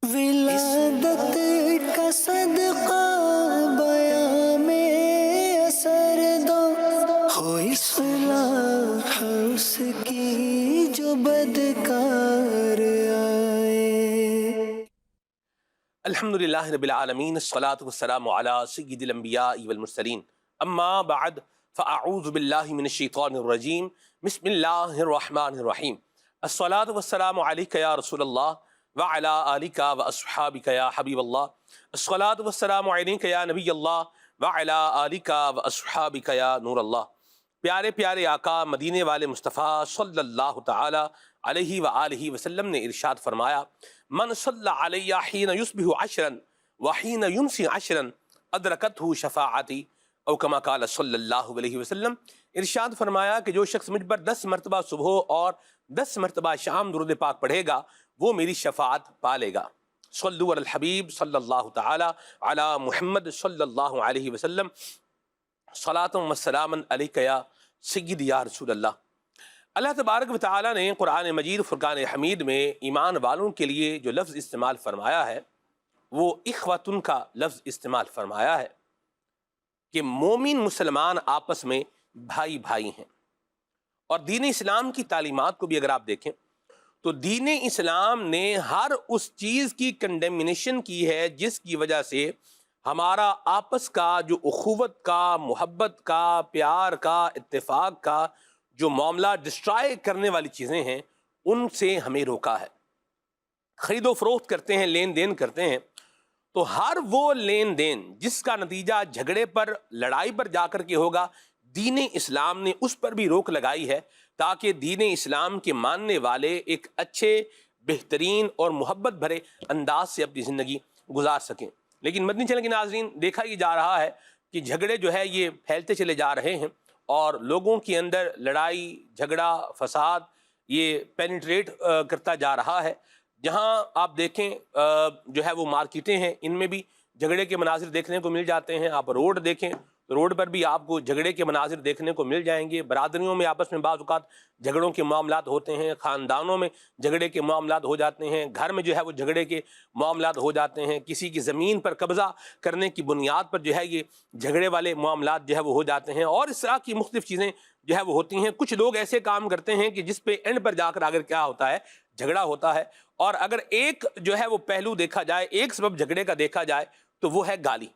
ولادت کا صدقہ بیاں میں اثر دو، ہو اصلاح اس کی جو بدکار آئے۔ الحمدللہ رب العالمین، الصلاۃ والسلام علی سید الانبیاء والمرسلین، اما بعد فاعوذ باللہ من الشیطان الرجیم، بسم اللہ الرحمن الرحیم۔ الصلاۃ والسلام علیک یا رسول اللہ وعلی آلک واصحابک یا حبیب اللہ، الصلاۃ والسلام علیک یا نبی اللہ وعلی آلک واصحابک یا نور اللہ۔ پیارے پیارے آقا مدینے والے مصطفیٰ صلی اللہ تعالی علیہ وآلہ وسلم نے ارشاد فرمایا، من صلی علی حین یصبح عشرا وحین یمسی عشرا ادرکتہ شفاعتی، او کما قال صلی اللہ علیہ وسلم۔ ارشاد فرمایا کہ جو شخص مجھ پر 10 مرتبہ صبح اور 10 مرتبہ شام درود پاک پڑھے گا وہ میری شفاعت پا لے گا۔ صلو علی الحبیب صلی اللہ تعالی علی محمد صلی اللہ علیہ وسلم، صلاۃ و سلام علیک یا سید یا رسول اللہ۔ اللہ تبارک و تعالیٰ نے قرآن مجید فرقان حمید میں ایمان والوں کے لیے جو لفظ استعمال فرمایا ہے وہ اخوتن کا لفظ استعمال فرمایا ہے کہ مومن مسلمان آپس میں بھائی بھائی ہیں۔ اور دین اسلام کی تعلیمات کو بھی اگر آپ دیکھیں تو دین اسلام نے ہر اس چیز کی کنڈیمنیشن کی ہے جس کی وجہ سے ہمارا آپس کا جو اخوت کا، محبت کا، پیار کا، اتفاق کا جو معاملہ ڈسٹرائے کرنے والی چیزیں ہیں ان سے ہمیں روکا ہے۔ خرید و فروخت کرتے ہیں، لین دین کرتے ہیں، تو ہر وہ لین دین جس کا نتیجہ جھگڑے پر، لڑائی پر جا کر کے ہوگا، دین اسلام نے اس پر بھی روک لگائی ہے تاکہ دین اسلام کے ماننے والے ایک اچھے، بہترین اور محبت بھرے انداز سے اپنی زندگی گزار سکیں۔ لیکن مدنی چینل کے ناظرین، دیکھا یہ جا رہا ہے کہ جھگڑے جو ہے یہ پھیلتے چلے جا رہے ہیں اور لوگوں کے اندر لڑائی، جھگڑا، فساد یہ پینیٹریٹ کرتا جا رہا ہے۔ جہاں آپ دیکھیں جو ہے وہ مارکیٹیں ہیں، ان میں بھی جھگڑے کے مناظر دیکھنے کو مل جاتے ہیں۔ آپ روڈ دیکھیں تو روڈ پر بھی آپ کو جھگڑے کے مناظر دیکھنے کو مل جائیں گے۔ برادریوں میں آپس میں بعض اوقات جھگڑوں کے معاملات ہوتے ہیں، خاندانوں میں جھگڑے کے معاملات ہو جاتے ہیں، گھر میں جو ہے وہ جھگڑے کے معاملات ہو جاتے ہیں، کسی کی زمین پر قبضہ کرنے کی بنیاد پر جو ہے یہ جھگڑے والے معاملات جو ہے وہ ہو جاتے ہیں، اور اس طرح کی مختلف چیزیں جو ہے وہ ہوتی ہیں۔ کچھ لوگ ایسے کام کرتے ہیں کہ جس پہ اینڈ پر جا کر اگر کیا ہوتا ہے، جھگڑا ہوتا ہے، اور اگر ایک جو ہے وہ پہلو دیکھا جائے، ایک سبب جھگڑے کا دیکھا جائے تو وہ ہے گالی۔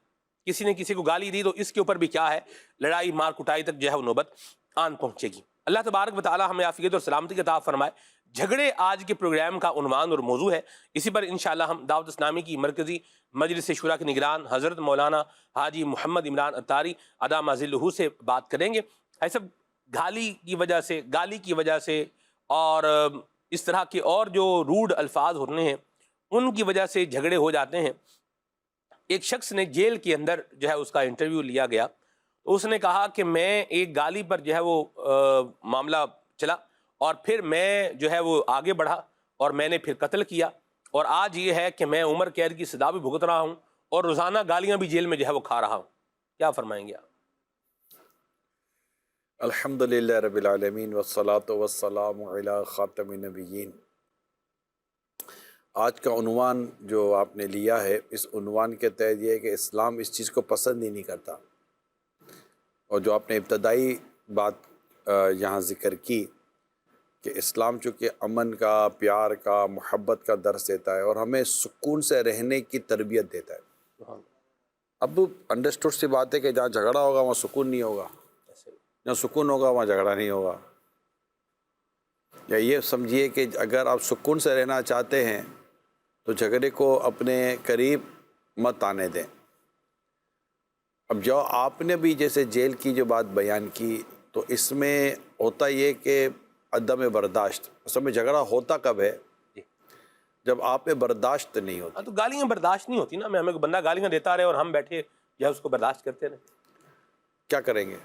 کسی نے کسی کو گالی دی تو اس کے اوپر بھی کیا ہے، لڑائی مار کٹائی تک جو ہے وہ نوبت آن پہنچے گی۔ اللہ تبارک و تعالی ہمیں عافیت اور سلامتی عطا فرمائے۔ جھگڑے آج کے پروگرام کا عنوان اور موضوع ہے۔ اسی پر انشاءاللہ ہم دعوت اسلامی کی مرکزی مجلس شورا کے نگران حضرت مولانا حاجی محمد عمران عطاری ادام ذلہ سے بات کریں گے۔ ایسا گالی کی وجہ سے اور اس طرح کے اور جو روڈ الفاظ ہوتے ہیں ان کی وجہ سے جھگڑے ہو جاتے ہیں۔ ایک شخص نے جیل کے اندر جو ہے اس کا انٹرویو لیا گیا تو اس نے کہا کہ میں ایک گالی پر جو ہے وہ معاملہ چلا اور پھر میں جو ہے وہ آگے بڑھا اور میں نے پھر قتل کیا، اور آج یہ ہے کہ میں عمر قید کی سزا بھی بھگت رہا ہوں اور روزانہ گالیاں بھی جیل میں جو ہے وہ کھا رہا ہوں۔ کیا فرمائیں گے آپ؟ الحمدللہ رب العالمین والصلاة والسلام علی خاتم النبیین۔ آج کا عنوان جو آپ نے لیا ہے، اس عنوان کے تحت یہ ہے کہ اسلام اس چیز کو پسند ہی نہیں کرتا، اور جو آپ نے ابتدائی بات یہاں ذکر کی کہ اسلام چونکہ امن کا، پیار کا، محبت کا درس دیتا ہے اور ہمیں سکون سے رہنے کی تربیت دیتا ہے۔ اب انڈرسٹوڈ سی بات ہے کہ جہاں جھگڑا ہوگا وہاں سکون نہیں ہوگا، جہاں سکون ہوگا وہاں جھگڑا نہیں ہوگا۔ یا یہ سمجھیے کہ اگر آپ سکون سے رہنا چاہتے ہیں تو جھگڑے کو اپنے قریب مت آنے دیں۔ اب جو آپ نے بھی جیسے جیل کی جو بات بیان کی تو اس میں ہوتا یہ کہ عدم برداشت، اصل میں جھگڑا ہوتا کب ہے؟ جب آپ میں برداشت نہیں ہوتی۔ تو گالیاں برداشت نہیں ہوتی نا، ہمیں بندہ گالیاں دیتا رہے اور ہم بیٹھے یا اس کو برداشت کرتے رہے، کیا کریں گے؟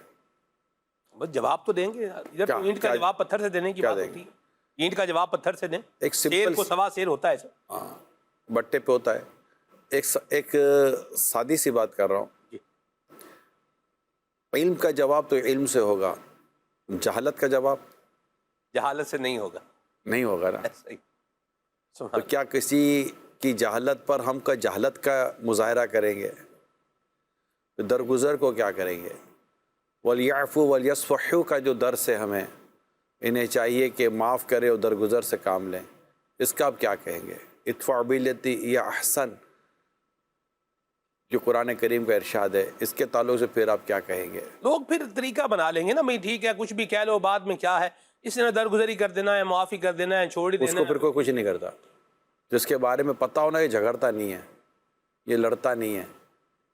بس جواب تو دیں گے۔ ادھر تو اینٹ کا جواب پتھر سے دینے کی بات ہوتی ہے، اینٹ کا جواب پتھر سے دیں، ایک شیر کو سوا شیر ہوتا ہے۔ ہاں، بٹے پہ ہوتا ہے۔ ایک سادی سی بات کر رہا ہوں، علم کا جواب تو علم سے ہوگا، جہالت کا جواب جہالت سے نہیں ہوگا، نہیں ہوگا نا۔ صحیح۔ تو کیا کسی کی جہالت پر ہم کا جہالت کا مظاہرہ کریں گے، درگزر کو کیا کریں گے؟ وَلْيَعْفُوا وَلْيَصْفَحُوا کا جو درس ہے ہمیں، انہیں چاہیے کہ معاف کرے اور درگزر سے کام لیں، اس کا آپ کیا کہیں گے؟ ادفع بالتی یا احسن جو قرآن کریم کا ارشاد ہے، اس کے تعلق سے پھر آپ کیا کہیں گے؟ لوگ پھر طریقہ بنا لیں گے نا، بھائی ٹھیک ہے کچھ بھی کہہ لو، بعد میں کیا ہے، اس نے درگزری کر دینا ہے، معافی کر دینا ہے، چھوڑ ہی اس دینا کو ہے۔ پھر کوئی کچھ نہیں کرتا، جس کے بارے میں پتہ ہونا یہ جھگڑتا نہیں ہے، یہ لڑتا نہیں ہے،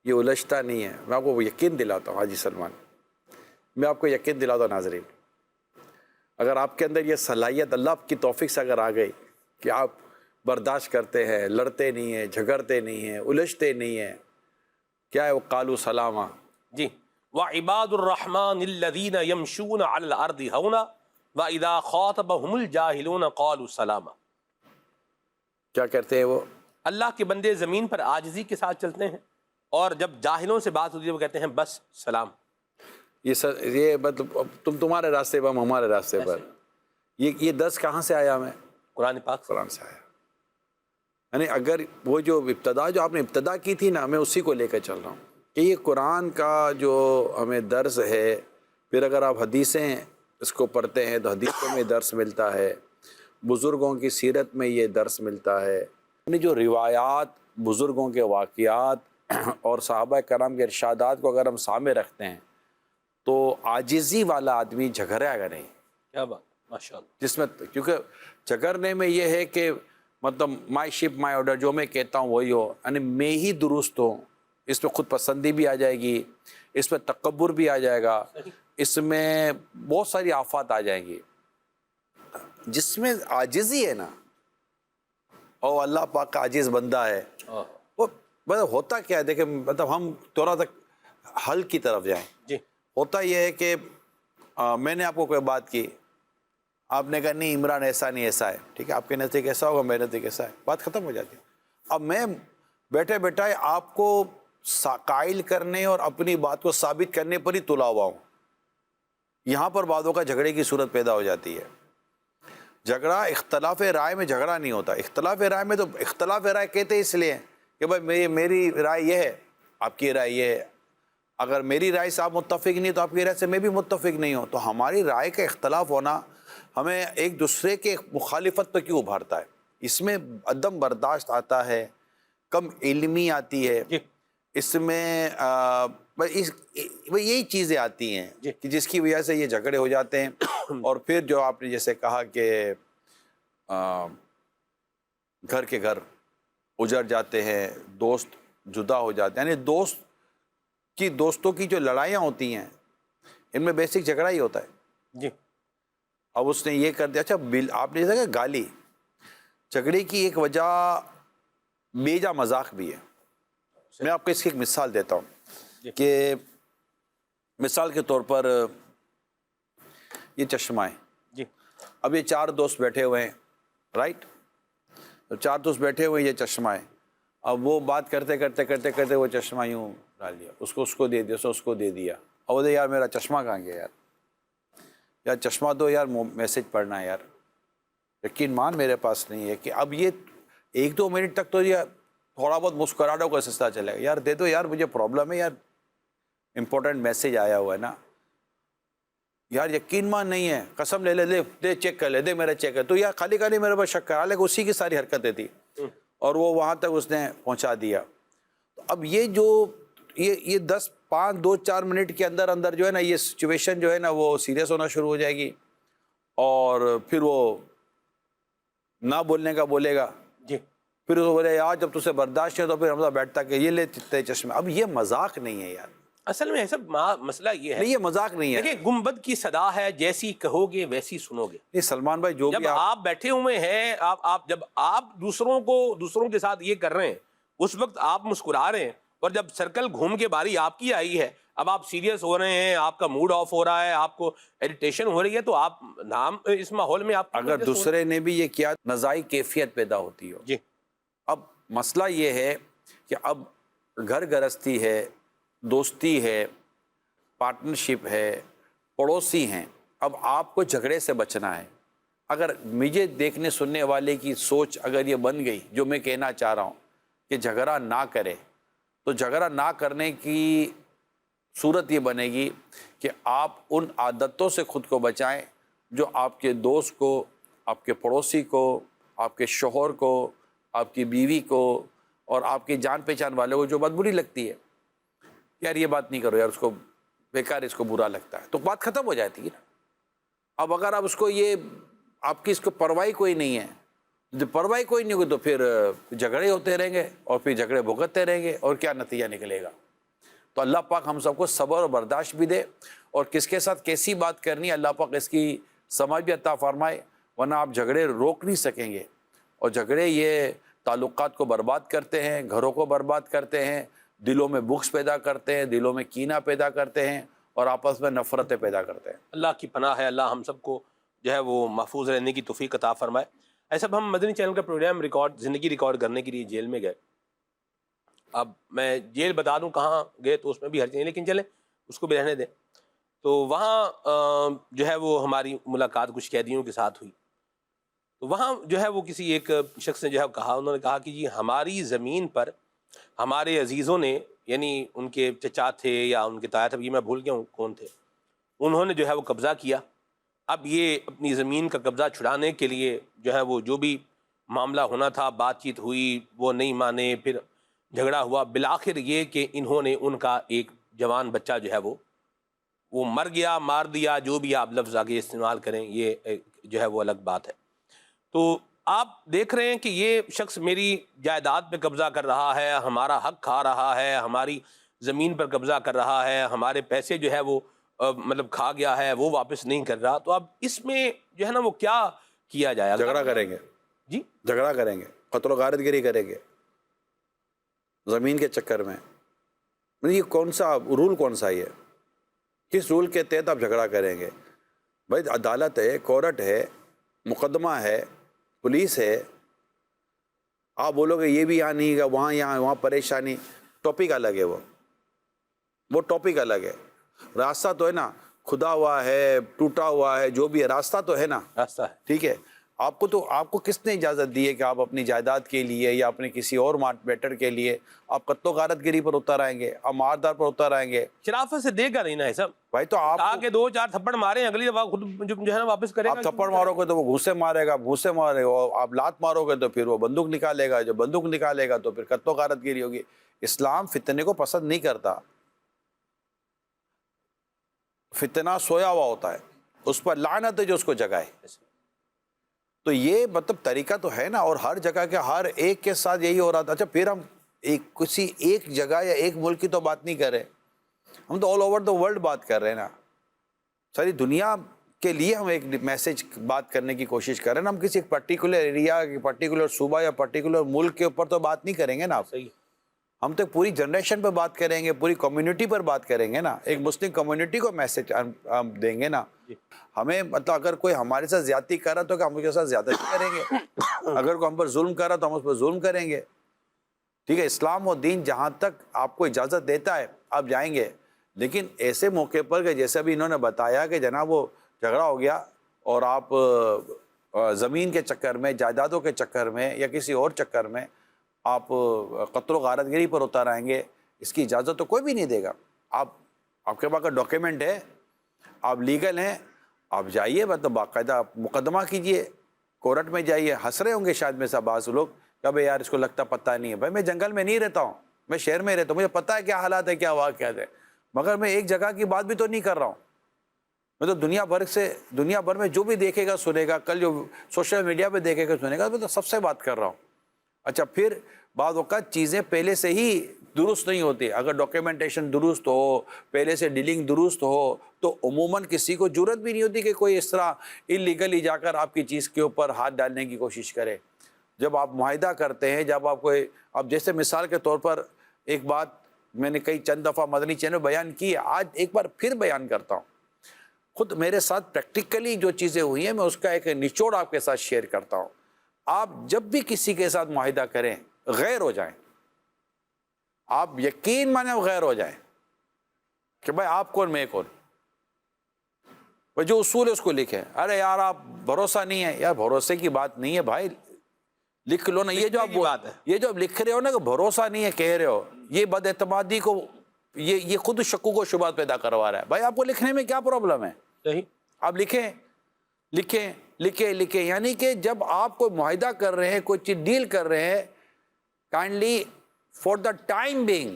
یہ الجھتا نہیں ہے۔ میں آپ کو یقین دلاتا ہوں حاجی سلمان، میں آپ کو یقین دلاتا ہوں ناظرین، اگر آپ کے اندر یہ صلاحیت اللہ کی توفیق سے اگر آ گئی کہ آپ برداشت کرتے ہیں، لڑتے نہیں ہیں، جھگڑتے نہیں ہیں، الجھتے نہیں ہیں، کیا ہے وہ قالوا سلاما، جی وعباد الرحمن الذین یمشون علی الارض ہونا واذا خاطبهم الجاہلون قالوا سلاما، کیا کرتے ہیں وہ؟ اللہ کے بندے زمین پر عاجزی کے ساتھ چلتے ہیں، اور جب جاہلوں سے بات ہوتی ہے وہ کہتے ہیں بس سلام۔ یہ مطلب تمہارے راستے پر، ہم ہمارے راستے پر، یہ درس کہاں سے آیا ہمیں؟ قرآن پاک سے۔ قرآن سے آیا۔ یعنی اگر وہ جو آپ نے ابتدا کی تھی نا، میں اسی کو لے کر چل رہا ہوں کہ یہ قرآن کا جو ہمیں درس ہے، پھر اگر آپ حدیثیں اس کو پڑھتے ہیں تو حدیثوں میں درس ملتا ہے، بزرگوں کی سیرت میں یہ درس ملتا ہے، یعنی جو روایات، بزرگوں کے واقعات اور صحابہ کرام کے ارشادات کو اگر ہم سامنے رکھتے ہیں تو عاجزی والا آدمی جھگڑا گا نہیں، کیا بات، ماشاءاللہ۔ جس میں کیونکہ جھگڑنے میں یہ ہے کہ مطلب مائی شپ مائی آرڈر، جو میں کہتا ہوں وہی ہو، یعنی میں ہی درست ہوں، اس میں خود پسندی بھی آ جائے گی، اس میں تکبر بھی آ جائے گا، اس میں بہت ساری آفات آ جائیں گی۔ جس میں عاجزی ہے نا، اور اللہ پاک کا عاجز بندہ ہے، وہ مطلب ہوتا کیا ہے، دیکھیں مطلب ہم تھوڑا سا حل کی طرف جائیں۔ جی ہوتا یہ ہے کہ میں نے آپ کو کوئی بات کی، آپ نے کہا نہیں عمران ایسا نہیں ایسا ہے، ٹھیک ہے، آپ کے نزدیک ایسا ہوگا، میرے نزدیک ایسا ہے، بات ختم ہو جاتی ہے۔ اب میں بیٹھے بیٹھائے آپ کو قائل کرنے اور اپنی بات کو ثابت کرنے پر ہی تلا ہوا ہوں، یہاں پر باتوں کا جھگڑے کی صورت پیدا ہو جاتی ہے۔ جھگڑا اختلاف رائے میں جھگڑا نہیں ہوتا، اختلاف رائے میں تو اختلاف رائے کہتے اس لیے کہ بھائی میری رائے یہ ہے، آپ کی رائے یہ ہے، اگر میری رائے سے آپ متفق نہیں تو آپ کی رائے سے میں بھی متفق نہیں ہوں، تو ہماری رائے کا اختلاف ہونا ہمیں ایک دوسرے کے مخالفت پہ کیوں ابھارتا ہے؟ اس میں عدم برداشت آتا ہے، کم علمی آتی ہے، اس میں یہی چیزیں آتی ہیں کہ جس کی وجہ سے یہ جھگڑے ہو جاتے ہیں۔ اور پھر جو آپ نے جیسے کہا کہ گھر کے گھر اجڑ جاتے ہیں، دوست جدا ہو جاتے ہیں، یعنی دوستوں کی جو لڑائیاں ہوتی ہیں ان میں بیسک جھگڑا ہی ہوتا ہے۔ جی اب اس نے یہ کر دیا، اچھا آپ نے دیکھا گالی، جھگڑے کی ایک وجہ بیجا مذاق بھی ہے۔ میں آپ کو اس کی ایک مثال دیتا ہوں کہ مثال کے طور پر یہ چشمہ ہے، جی اب یہ چار دوست بیٹھے ہوئے ہیں، رائٹ، چار دوست بیٹھے ہوئے ہیں، یہ چشمہ ہے، اب وہ بات کرتے کرتے کرتے کرتے وہ چشمہ یوں ڈال دیا، اس کو دے دیا، اس کو دے دیا، اب وہ یار میرا چشمہ کہاں گیا یار چشمہ دو یار، میسج پڑھنا ہے یار، یقین مان میرے پاس نہیں ہے۔ کہ اب یہ ایک دو منٹ تک تو یہ تھوڑا بہت مسکراہٹوں کا سلسلہ چلے گا، یار دے دو یار، مجھے پرابلم ہے یار، امپورٹنٹ میسج آیا ہوا ہے نا یار، یقین مان نہیں ہے، قسم لے دے چیک کر لے، دے میرا چیک کر، تو یار خالی میرے پاس شک کرا لے، اسی کی ساری حرکتیں تھی اور وہ وہاں تک اس نے پہنچا دیا۔ اب یہ جو یہ 5-2-4 منٹ کے اندر اندر جو ہے نا، یہ سچویشن جو ہے نا وہ سیریس ہونا شروع ہو جائے گی، اور پھر وہ نہ بولنے کا بولے گا، جی پھر وہ بولے یار جب تجھے برداشت ہے تو پھر حمزہ بیٹھتا کہ یہ لے چشمے۔ اب یہ مذاق نہیں ہے یار، اصل میں سب مسئلہ یہ ہے، نہیں یہ مذاق نہیں ہے۔ دیکھیں گنبد کی صدا ہے، جیسی کہو گے ویسی سنو گے۔ یہ سلمان بھائی جو جب بھی آپ بیٹھے ہوئے ہیں، جب آپ دوسروں کے ساتھ یہ کر رہے ہیں، اس وقت آپ مسکرا رہے ہیں، اور جب سرکل گھوم کے باری آپ کی آئی ہے، اب آپ سیریس ہو رہے ہیں، آپ کا موڈ آف ہو رہا ہے، آپ کو ایریٹیشن ہو رہی ہے، تو آپ اس ماحول میں آپ اگر دوسرے نے بھی یہ کیا، نزاعی کیفیت پیدا ہوتی ہو۔ جی اب مسئلہ یہ ہے کہ اب گھر گرستی ہے، دوستی ہے، پارٹنرشپ ہے، پڑوسی ہیں، اب آپ کو جھگڑے سے بچنا ہے، اگر مجھے دیکھنے سننے والے کی سوچ اگر یہ بن گئی جو میں کہنا چاہ رہا ہوں کہ جھگڑا نہ کرے، تو جھگڑا نہ کرنے کی صورت یہ بنے گی کہ آپ ان عادتوں سے خود کو بچائیں جو آپ کے دوست کو، آپ کے پڑوسی کو، آپ کے شوہر کو، آپ کی بیوی کو اور آپ کے جان پہچان والوں کو جو بات بری لگتی ہے، یار یہ بات نہیں کرو یار، اس کو بیکار، اس کو برا لگتا ہے، تو بات ختم ہو جاتی ہے نا۔ اب اگر آپ اس کو یہ آپ کی اس کو پرواہی کوئی نہیں ہے، جب پرواہی کوئی نہیں ہوگی تو پھر جھگڑے ہوتے رہیں گے اور پھر جھگڑے بھگتتے رہیں گے اور کیا نتیجہ نکلے گا۔ تو اللہ پاک ہم سب کو صبر اور برداشت بھی دے، اور کس کے ساتھ کیسی بات کرنی ہے اللہ پاک اس کی سمجھ بھی عطا فرمائے، ورنہ آپ جھگڑے روک نہیں سکیں گے، اور جھگڑے یہ تعلقات کو برباد کرتے ہیں، گھروں کو برباد کرتے ہیں، دلوں میں بغض پیدا کرتے ہیں، دلوں میں کینہ پیدا کرتے ہیں اور آپس میں نفرتیں پیدا کرتے ہیں۔ اللہ کی پناہ ہے، اللہ ہم سب کو جو ہے وہ محفوظ رہنے کی توفیق عطا فرمائے۔ ایسا ہم مدنی چینل کا پروگرام زندگی ریکارڈ کرنے کے لیے جیل میں گئے۔ اب میں جیل بتا دوں کہاں گئے تو اس میں بھی ہر چیز، لیکن چلیں اس کو بھی رہنے دیں۔ تو وہاں جو ہے وہ ہماری ملاقات کچھ قیدیوں کے ساتھ ہوئی، تو وہاں جو ہے وہ کسی ایک شخص نے جو ہے کہا، انہوں نے کہا کہ جی ہماری زمین پر ہمارے عزیزوں نے، یعنی ان کے چچا تھے یا ان کے تایا تھے، یہ میں بھول گیا ہوں کون تھے، انہوں نے جو ہے وہ قبضہ کیا۔ اب یہ اپنی زمین کا قبضہ چھڑانے کے لیے جو ہے وہ جو بھی معاملہ ہونا تھا، بات چیت ہوئی، وہ نہیں مانے، پھر جھگڑا ہوا، بالآخر یہ کہ انہوں نے ان کا ایک جوان بچہ جو ہے وہ مر گیا، مار دیا، جو بھی آپ لفظ آگے استعمال کریں، یہ جو ہے وہ الگ بات ہے۔ تو آپ دیکھ رہے ہیں کہ یہ شخص میری جائیداد پہ قبضہ کر رہا ہے، ہمارا حق کھا رہا ہے، ہماری زمین پر قبضہ کر رہا ہے، ہمارے پیسے جو ہے وہ مطلب کھا گیا ہے، وہ واپس نہیں کر رہا۔ تو اب اس میں جو ہے نا وہ کیا کیا جائے؟ جھگڑا کریں گے، جی جھگڑا کریں گے، قتل و غارت گری کریں گے زمین کے چکر میں۔ یہ کون سا رول، کون سا یہ کس رول کے تحت آپ جھگڑا کریں گے؟ بھائی عدالت ہے، کورٹ ہے، مقدمہ ہے، پولیس ہے، آپ بولو گے یہ بھی یہاں نہیں گا، وہاں یہاں وہاں پریشانی، ٹاپک الگ ہے، وہ ٹاپک الگ ہے۔ راستہ تو ہے نا، کھدا ہوا ہے، ٹوٹا ہوا ہے، جو بھی ہے راستہ تو ہے نا، راستہ ہے۔ ٹھیک ہے۔ آپ کو کس نے اجازت دی ہے کہ آپ اپنی جائیداد کے لیے یا اپنے کسی اور میٹر کے لیے آپ قتل و غارت گری پر اتر آئیں گے، آپ ماردار پر اتر آئیں گے؟ شرافت سے دے گا نہیں نا یہ سب بھائی تو آپ آ کے 2-4 تھپڑ مارے، اگلی دفعہ خود جو ہے نا واپس کرے گا۔ آپ تھپڑ مارو گے تو وہ گھوسے مارے گا، گھوسے مارے گا، آپ لات مارو گے تو پھر وہ بندوق نکالے گا، جو بندوق نکالے گا تو پھر قتل و غارت گری ہوگی۔ اسلام فتنے کو پسند نہیں کرتا، فتنہ سویا ہوا ہوتا ہے، اس پر لعنت ہے جو اس کو جگائے۔ تو یہ مطلب طریقہ تو ہے نا، اور ہر جگہ کے ہر ایک کے ساتھ یہی ہو رہا تھا۔ اچھا پھر ہم کسی ایک جگہ یا ایک ملک کی تو بات نہیں کر رہے، ہم تو آل اوور دا ورلڈ بات کر رہے ہیں نا، ساری دنیا کے لیے ہم ایک میسج بات کرنے کی کوشش کر رہے ہیں نا۔ ہم کسی ایک پرٹیکولر ایریا، پرٹیکولر صوبہ یا پرٹیکولر ملک کے اوپر تو بات نہیں کریں گے نا۔ صحیح، ہم تو پوری جنریشن پہ بات کریں گے، پوری کمیونٹی پر بات کریں گے نا، ایک مسلم کمیونٹی کو میسج ہم دیں گے نا۔ ہمیں مطلب اگر کوئی ہمارے ساتھ زیادتی کر رہا تو کہ ہم اس کے ساتھ زیادتی کریں گے، اگر کوئی ہم پر ظلم کر رہا تو ہم اس پر ظلم کریں گے، ٹھیک ہے۔ اسلام و دین جہاں تک آپ کو اجازت دیتا ہے آپ جائیں گے، لیکن ایسے موقع پر کہ جیسے بھی انہوں نے بتایا کہ جناب وہ جھگڑا ہو گیا اور آپ زمین کے چکر میں، جائیدادوں کے چکر میں یا کسی اور چکر میں آپ قتل و غارت گری پر اتر آئیں گے، اس کی اجازت تو کوئی بھی نہیں دے گا۔ آپ کے پاس ڈاکیومنٹ ہے، آپ لیگل ہیں، آپ جائیے، مطلب باقاعدہ مقدمہ کیجئے، کورٹ میں جائیے۔ ہنس رہے ہوں گے شاید میں سے بعض لوگ کہ بھائی یار اس کو لگتا پتہ نہیں ہے۔ بھائی میں جنگل میں نہیں رہتا ہوں، میں شہر میں رہتا ہوں، مجھے پتہ ہے کیا حالات ہے، کیا واقعات ہے، مگر میں ایک جگہ کی بات بھی تو نہیں کر رہا ہوں، میں تو دنیا بھر میں جو بھی دیکھے گا سنے گا، کل جو سوشل میڈیا پہ دیکھے گا سنے گا، میں تو سب سے بات کر رہا ہوں۔ اچھا پھر بعض اوقات چیزیں پہلے سے ہی درست نہیں ہوتی، اگر ڈاکیومنٹیشن درست ہو، پہلے سے ڈیلنگ درست ہو، تو عموماً کسی کو جرت بھی نہیں ہوتی کہ کوئی اس طرح انلیگلی جا کر آپ کی چیز کے اوپر ہاتھ ڈالنے کی کوشش کرے۔ جب آپ معاہدہ کرتے ہیں، جب آپ اب جیسے مثال کے طور پر ایک بات میں نے کئی چند دفعہ مدنی چینل بیان کی، آج ایک بار پھر بیان کرتا ہوں، خود میرے ساتھ پریکٹیکلی جو چیزیں ہوئی ہیں میں اس کا ایک نچوڑ آپ کے ساتھ شیئر کرتا ہوں۔ آپ جب بھی کسی کے ساتھ معاہدہ کریں، غیر ہو جائیں، آپ یقین مانیں غیر ہو جائیں کہ بھائی آپ کون میں کون، وہ جو اصول ہے اس کو لکھیں. ارے یار آپ بھروسہ نہیں ہے, یار بھروسے کی بات نہیں ہے بھائی, لکھ لو نا. یہ جو آپ یہ جو لکھ رہے ہو نا کہ بھروسہ نہیں ہے کہہ رہے ہو, یہ بد اعتمادی کو یہ خود شکوک و شبہات پیدا کروا رہا ہے. بھائی آپ کو لکھنے میں کیا پرابلم ہے؟ صحیح, آپ لکھیں لکھیں لکھیں لکھیں. یعنی کہ جب آپ کوئی معاہدہ کر رہے ہیں, کوئی چیز ڈیل کر رہے ہیں, kindly for the time being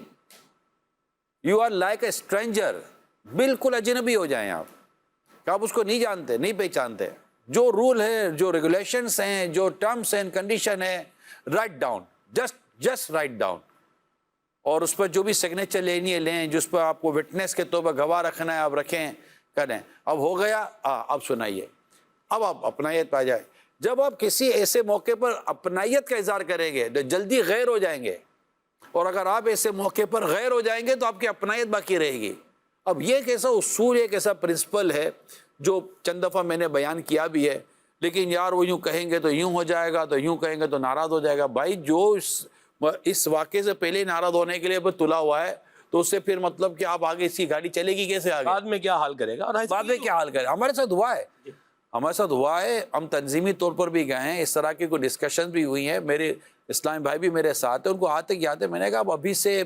you are like a stranger, بالکل اجنبی ہو جائیں آپ, کہ آپ اس کو نہیں جانتے, نہیں پہچانتے. جو رول ہے, جو ریگولیشنس ہیں, جو ٹرمس اینڈ کنڈیشن ہے, write down, just write down. اور اس پر جو بھی سگنیچر لینی ہے لیں, جس پر آپ کو وٹنس کے طور پر گواہ رکھنا ہے آپ رکھیں, کریں. اب ہو گیا, اب سنائیے, اب آپ اپنائیت پا جائے. جب آپ کسی ایسے موقع پر اپنائیت کا اظہار کریں گے تو جلدی غیر ہو جائیں گے, اور اگر آپ ایسے موقع پر غیر ہو جائیں گے تو آپ کی اپنائیت باقی رہے گی. اب یہ ایک ایسا اصول, ایک ایسا پرنسپل ہے جو چند دفعہ میں نے بیان کیا بھی ہے, لیکن یار وہ یوں کہیں گے تو یوں ہو جائے گا, تو یوں کہیں گے تو ناراض ہو جائے گا. بھائی جو اس واقعے سے پہلے ناراض ہونے کے لیے تلا ہوا ہے, تو اس سے پھر مطلب کہ آپ آگے اس کی گاڑی چلے گی کیسے آگے؟ بعد میں کیا حال کرے گا, اور بعد میں کیا حال کرے. ہمارے ساتھ ہوا ہے, ہمارے ساتھ ہوا ہے. ہم تنظیمی طور پر بھی گئے ہیں, اس طرح کی کوئی ڈسکشن بھی ہوئی ہیں. میرے اسلامی بھائی بھی میرے ساتھ ہیں, ان کو آتے کیا آتے, میں نے کہا اب ابھی سے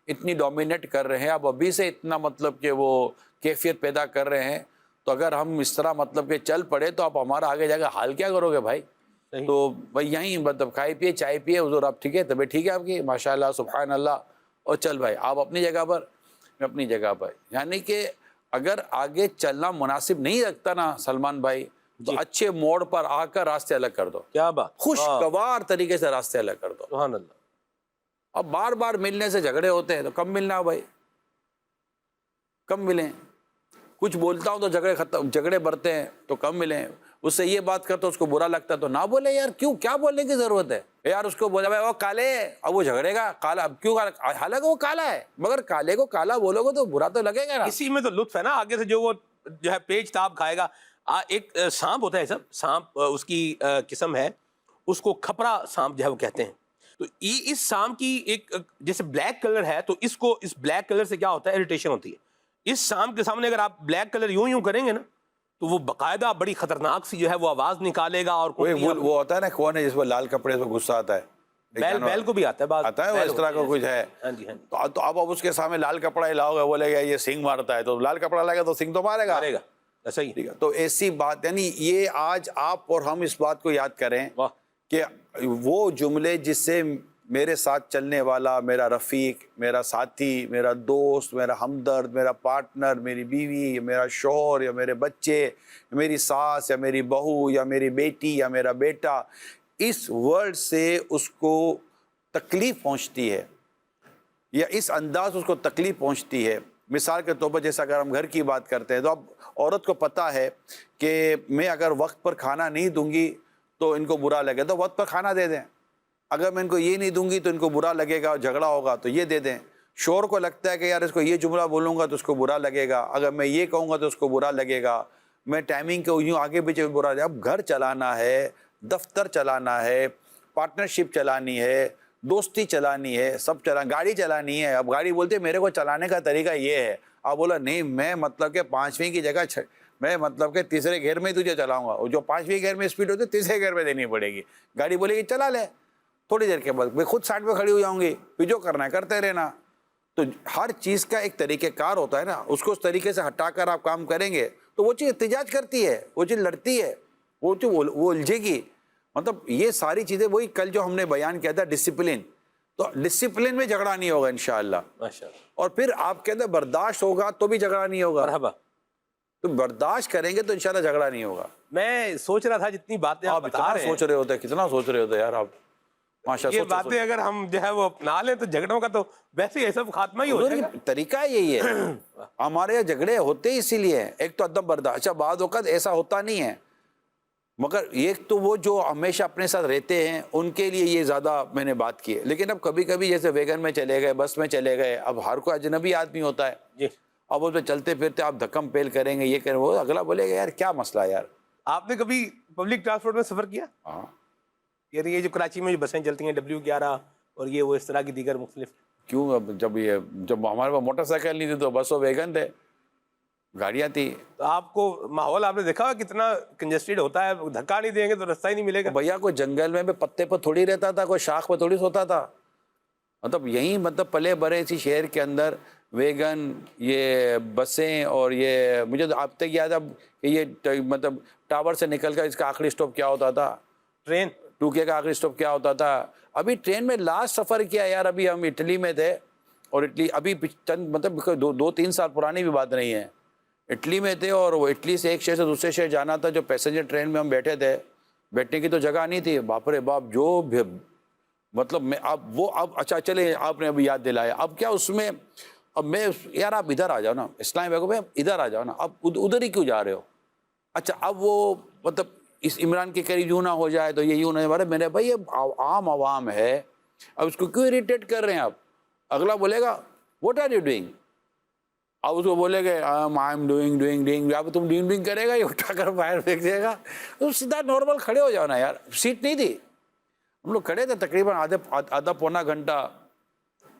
اتنی ڈومینیٹ کر رہے ہیں, اب ابھی سے اتنا مطلب کہ وہ کیفیت پیدا کر رہے ہیں, تو اگر ہم اس طرح مطلب کہ چل پڑے تو آپ ہمارا آگے جا کے حال کیا کرو گے بھائی؟ تو بھائی یہیں مطلب کھائے پیے, چائے پیے, حضور آپ ٹھیک ہے, طبیعت ٹھیک ہے آپ کی, ماشاء اللہ سبحان اللہ, اور چل بھائی آپ اپنی جگہ پر, میں اپنی جگہ پر. یعنی کہ اگر آگے چلنا مناسب نہیں رکھتا نا سلمان بھائی, تو اچھے موڑ پر آ کر راستے الگ کر دو. کیا بات, خوشگوار طریقے سے راستے الگ کر دو. سبحان اللہ. اب بار بار ملنے سے جھگڑے ہوتے ہیں, تو کم ملنا بھائی, کم ملیں. کچھ بولتا ہوں تو جھگڑے بڑھتے ہیں, تو کم ملیں. اس سے یہ بات کرتا اس کو برا لگتا ہے تو نہ بولے یار, کیوں کیا بولنے کی ضرورت ہے یار. اس کو بولا بھائی وہ کالے, اب وہ جھگڑے گا کالا, اب کیوں کالا, حالانکہ وہ کالا ہے, مگر کالے کو کالا بولو گے تو برا تو لگے گا نا. اسی میں تو لطف ہے نا, آگے سے جو وہ جو ہے پیچ تاب کھائے گا. ایک سانپ ہوتا ہے سب, سانپ اس کی قسم ہے, اس کو کھپرا سانپ جو ہے وہ کہتے ہیں. تو اس سانپ کی ایک جیسے بلیک کلر ہے, تو اس کو اس بلیک کلر سے کیا ہوتا ہے, اریٹیشن ہوتی ہے. اس سانپ کے سامنے اگر آپ بلیک کلر یوں کریں گے نا, تو وہ باقاعدہ بڑی خطرناک سی جو ہے وہ آواز نکالے گا. اور وہ ہوتا ہے نا, کون ہے جس پر لال کپڑے سے غصہ آتا ہے, بیل کو بھی آتا ہے, آتا ہے, وہ اس طرح کا کچھ ہے. تو اب اس کے سامنے لال کپڑا ہی لاؤ گے, بولے گا یہ سینگ مارتا ہے, تو لال کپڑا لائے گا تو سینگ تو مارے گا. صحیح. تو ایسی بات, یعنی یہ آج آپ اور ہم اس بات کو یاد کریں کہ وہ جملے جس سے میرے ساتھ چلنے والا, میرا رفیق, میرا ساتھی, میرا دوست, میرا ہمدرد, میرا پارٹنر, میری بیوی, میرا شوہر, یا میرے بچے, میری ساس, یا میری بہو, یا میری بیٹی, یا میرا بیٹا, اس ورڈ سے اس کو تکلیف پہنچتی ہے, یا اس انداز اس کو تکلیف پہنچتی ہے. مثال کے طور پر جیسا اگر ہم گھر کی بات کرتے ہیں, تو اب عورت کو پتہ ہے کہ میں اگر وقت پر کھانا نہیں دوں گی تو ان کو برا لگے, تو وقت پر کھانا دے دیں. اگر میں ان کو یہ نہیں دوں گی تو ان کو برا لگے گا, جھگڑا ہوگا, تو یہ دے دیں. شوہر کو لگتا ہے کہ یار اس کو یہ جملہ بولوں گا تو اس کو برا لگے گا, اگر میں یہ کہوں گا تو اس کو برا لگے گا, میں ٹائمنگ کے یوں آگے پیچھے برا لگے. اب گھر چلانا ہے, دفتر چلانا ہے, پارٹنرشپ چلانی ہے, دوستی چلانی ہے, سب گاڑی چلانی ہے. اب گاڑی بولتے میرے کو چلانے کا طریقہ یہ ہے, آپ بولا نہیں میں مطلب کہ 5ویں کی جگہ میں مطلب کہ تیسرے گیئر میں تجھے چلاؤں گا, اور جو 5ویں گیئر میں اسپیڈ ہوتی ہے تیسرے گیئر میں دینی پڑے گی. گاڑی بولے گی چلا لے, تھوڑی دیر کے بعد میں خود سائڈ پہ کھڑی ہو جاؤں گی, پھر جو کرنا ہے کرتے رہنا. تو ہر چیز کا ایک طریقہ کار ہوتا ہے نا, اس کو اس طریقے سے ہٹا کر آپ کام کریں گے تو وہ چیز احتجاج کرتی ہے, وہ چیز لڑتی ہے, وہ چیز وہ الجھے گی. مطلب یہ ساری چیزیں وہی کل جو ہم نے بیان کیا تھا ڈسپلن, تو ڈسپلن میں جھگڑا نہیں ہوگا انشاءاللہ. اور پھر آپ کے اندر برداشت ہوگا تو بھی جھگڑا نہیں ہوگا, تو برداشت کریں گے تو انشاءاللہ جھگڑا نہیں ہوگا. میں سوچ رہا تھا جتنی باتیں آپ بتا رہے ہیں, سوچ رہے ہوتے, کتنا سوچ رہے ہوتے یار آپ, یہ باتیں اگر ہم جو ہے وہ اپنا لیں تو جھگڑوں کا تو ویسے ہی سب خاتمہ ہی ہو جائے گا. طریقہ یہی ہے. ہمارے یہاں جھگڑے ہوتے اسی لیے, ایک تو عدم برداشت. اچھا بعض اوقات ایسا ہوتا نہیں ہے, مگر ایک تو وہ جو ہمیشہ اپنے ساتھ رہتے ہیں ان کے لیے یہ زیادہ میں نے بات کی ہے. لیکن اب کبھی کبھی جیسے ویگن میں چلے گئے, بس میں چلے گئے, اب ہر کوئی اجنبی آدمی ہوتا ہے جی, اب اس پہ چلتے پھرتے آپ دھکم پیل کریں گے, یہ کریں, وہ اگلا بولے گا یار کیا مسئلہ یار. آپ نے کبھی پبلک ٹرانسپورٹ میں سفر کیا؟ ہاں, یعنی یہ جو کراچی میں جو بسیں چلتی ہیں W11 اور یہ وہ اس طرح کی دیگر مختلف, کیوں, اب جب ہمارے پاس موٹر سائیکل نہیں تھی تو بس و ویگن تھے, گاڑیاں تھی. تو آپ کو ماحول آپ نے دیکھا ہوا کتنا کنجسٹڈ ہوتا ہے, دھکا نہیں دیں گے تو رستہ ہی نہیں ملے گا. بھیا کوئی جنگل میں بھی پتے پر تھوڑی رہتا تھا, کوئی شاخ پر تھوڑی سوتا تھا. مطلب یہیں مطلب پلے بڑے اسی شہر کے اندر ویگن, یہ بسیں, اور یہ مجھے تو اب تک یاد ہے کہ یہ مطلب ٹاور سے نکل کر اس کا آخری اسٹاپ کیا ہوتا تھا, ٹرین. 2K کا آخری اسٹاپ کیا ہوتا تھا. ابھی ٹرین میں لاسٹ سفر کیا یار, ابھی ہم اٹلی میں تھے, اور اٹلی ابھی چند مطلب 2-3 سال پرانی بھی بات نہیں ہے, اٹلی میں تھے, اور وہ اٹلی سے ایک شہر سے دوسرے شہر جانا تھا. جو پیسنجر ٹرین میں ہم بیٹھے تھے, بیٹھنے کی تو جگہ نہیں تھی, باپ رے باپ, جو مطلب میں اب وہ اب اچھا چلے آپ نے ابھی یاد دلایا. اب کیا اس میں اب میں یار آپ ادھر آ جاؤ نا, اسلام بیگم میں ادھر آ جاؤ نا, اب ادھر ہی کیوں جا رہے ہو. اچھا اب وہ مطلب اس عمران کے قریب یوں نہ ہو جائے تو یہ یوں نہیں, بارے میں نے بھائی یہ عام عوام ہے, اب اس کو کیوں اریٹیٹ کر رہے ہیں آپ. اگلا بولے گا واٹ آر یو ڈوئنگ, اب اس کو بولے گا آئی ایم ڈوئنگ, اب تم ڈوئنگ کرے گا, یہ اٹھا کر باہر پھینک دے گا. تو سیدھا نارمل کھڑے ہو جاؤ نا یار, سیٹ نہیں تھی, ہم لوگ کھڑے تھے تقریباً آدھا پونا گھنٹہ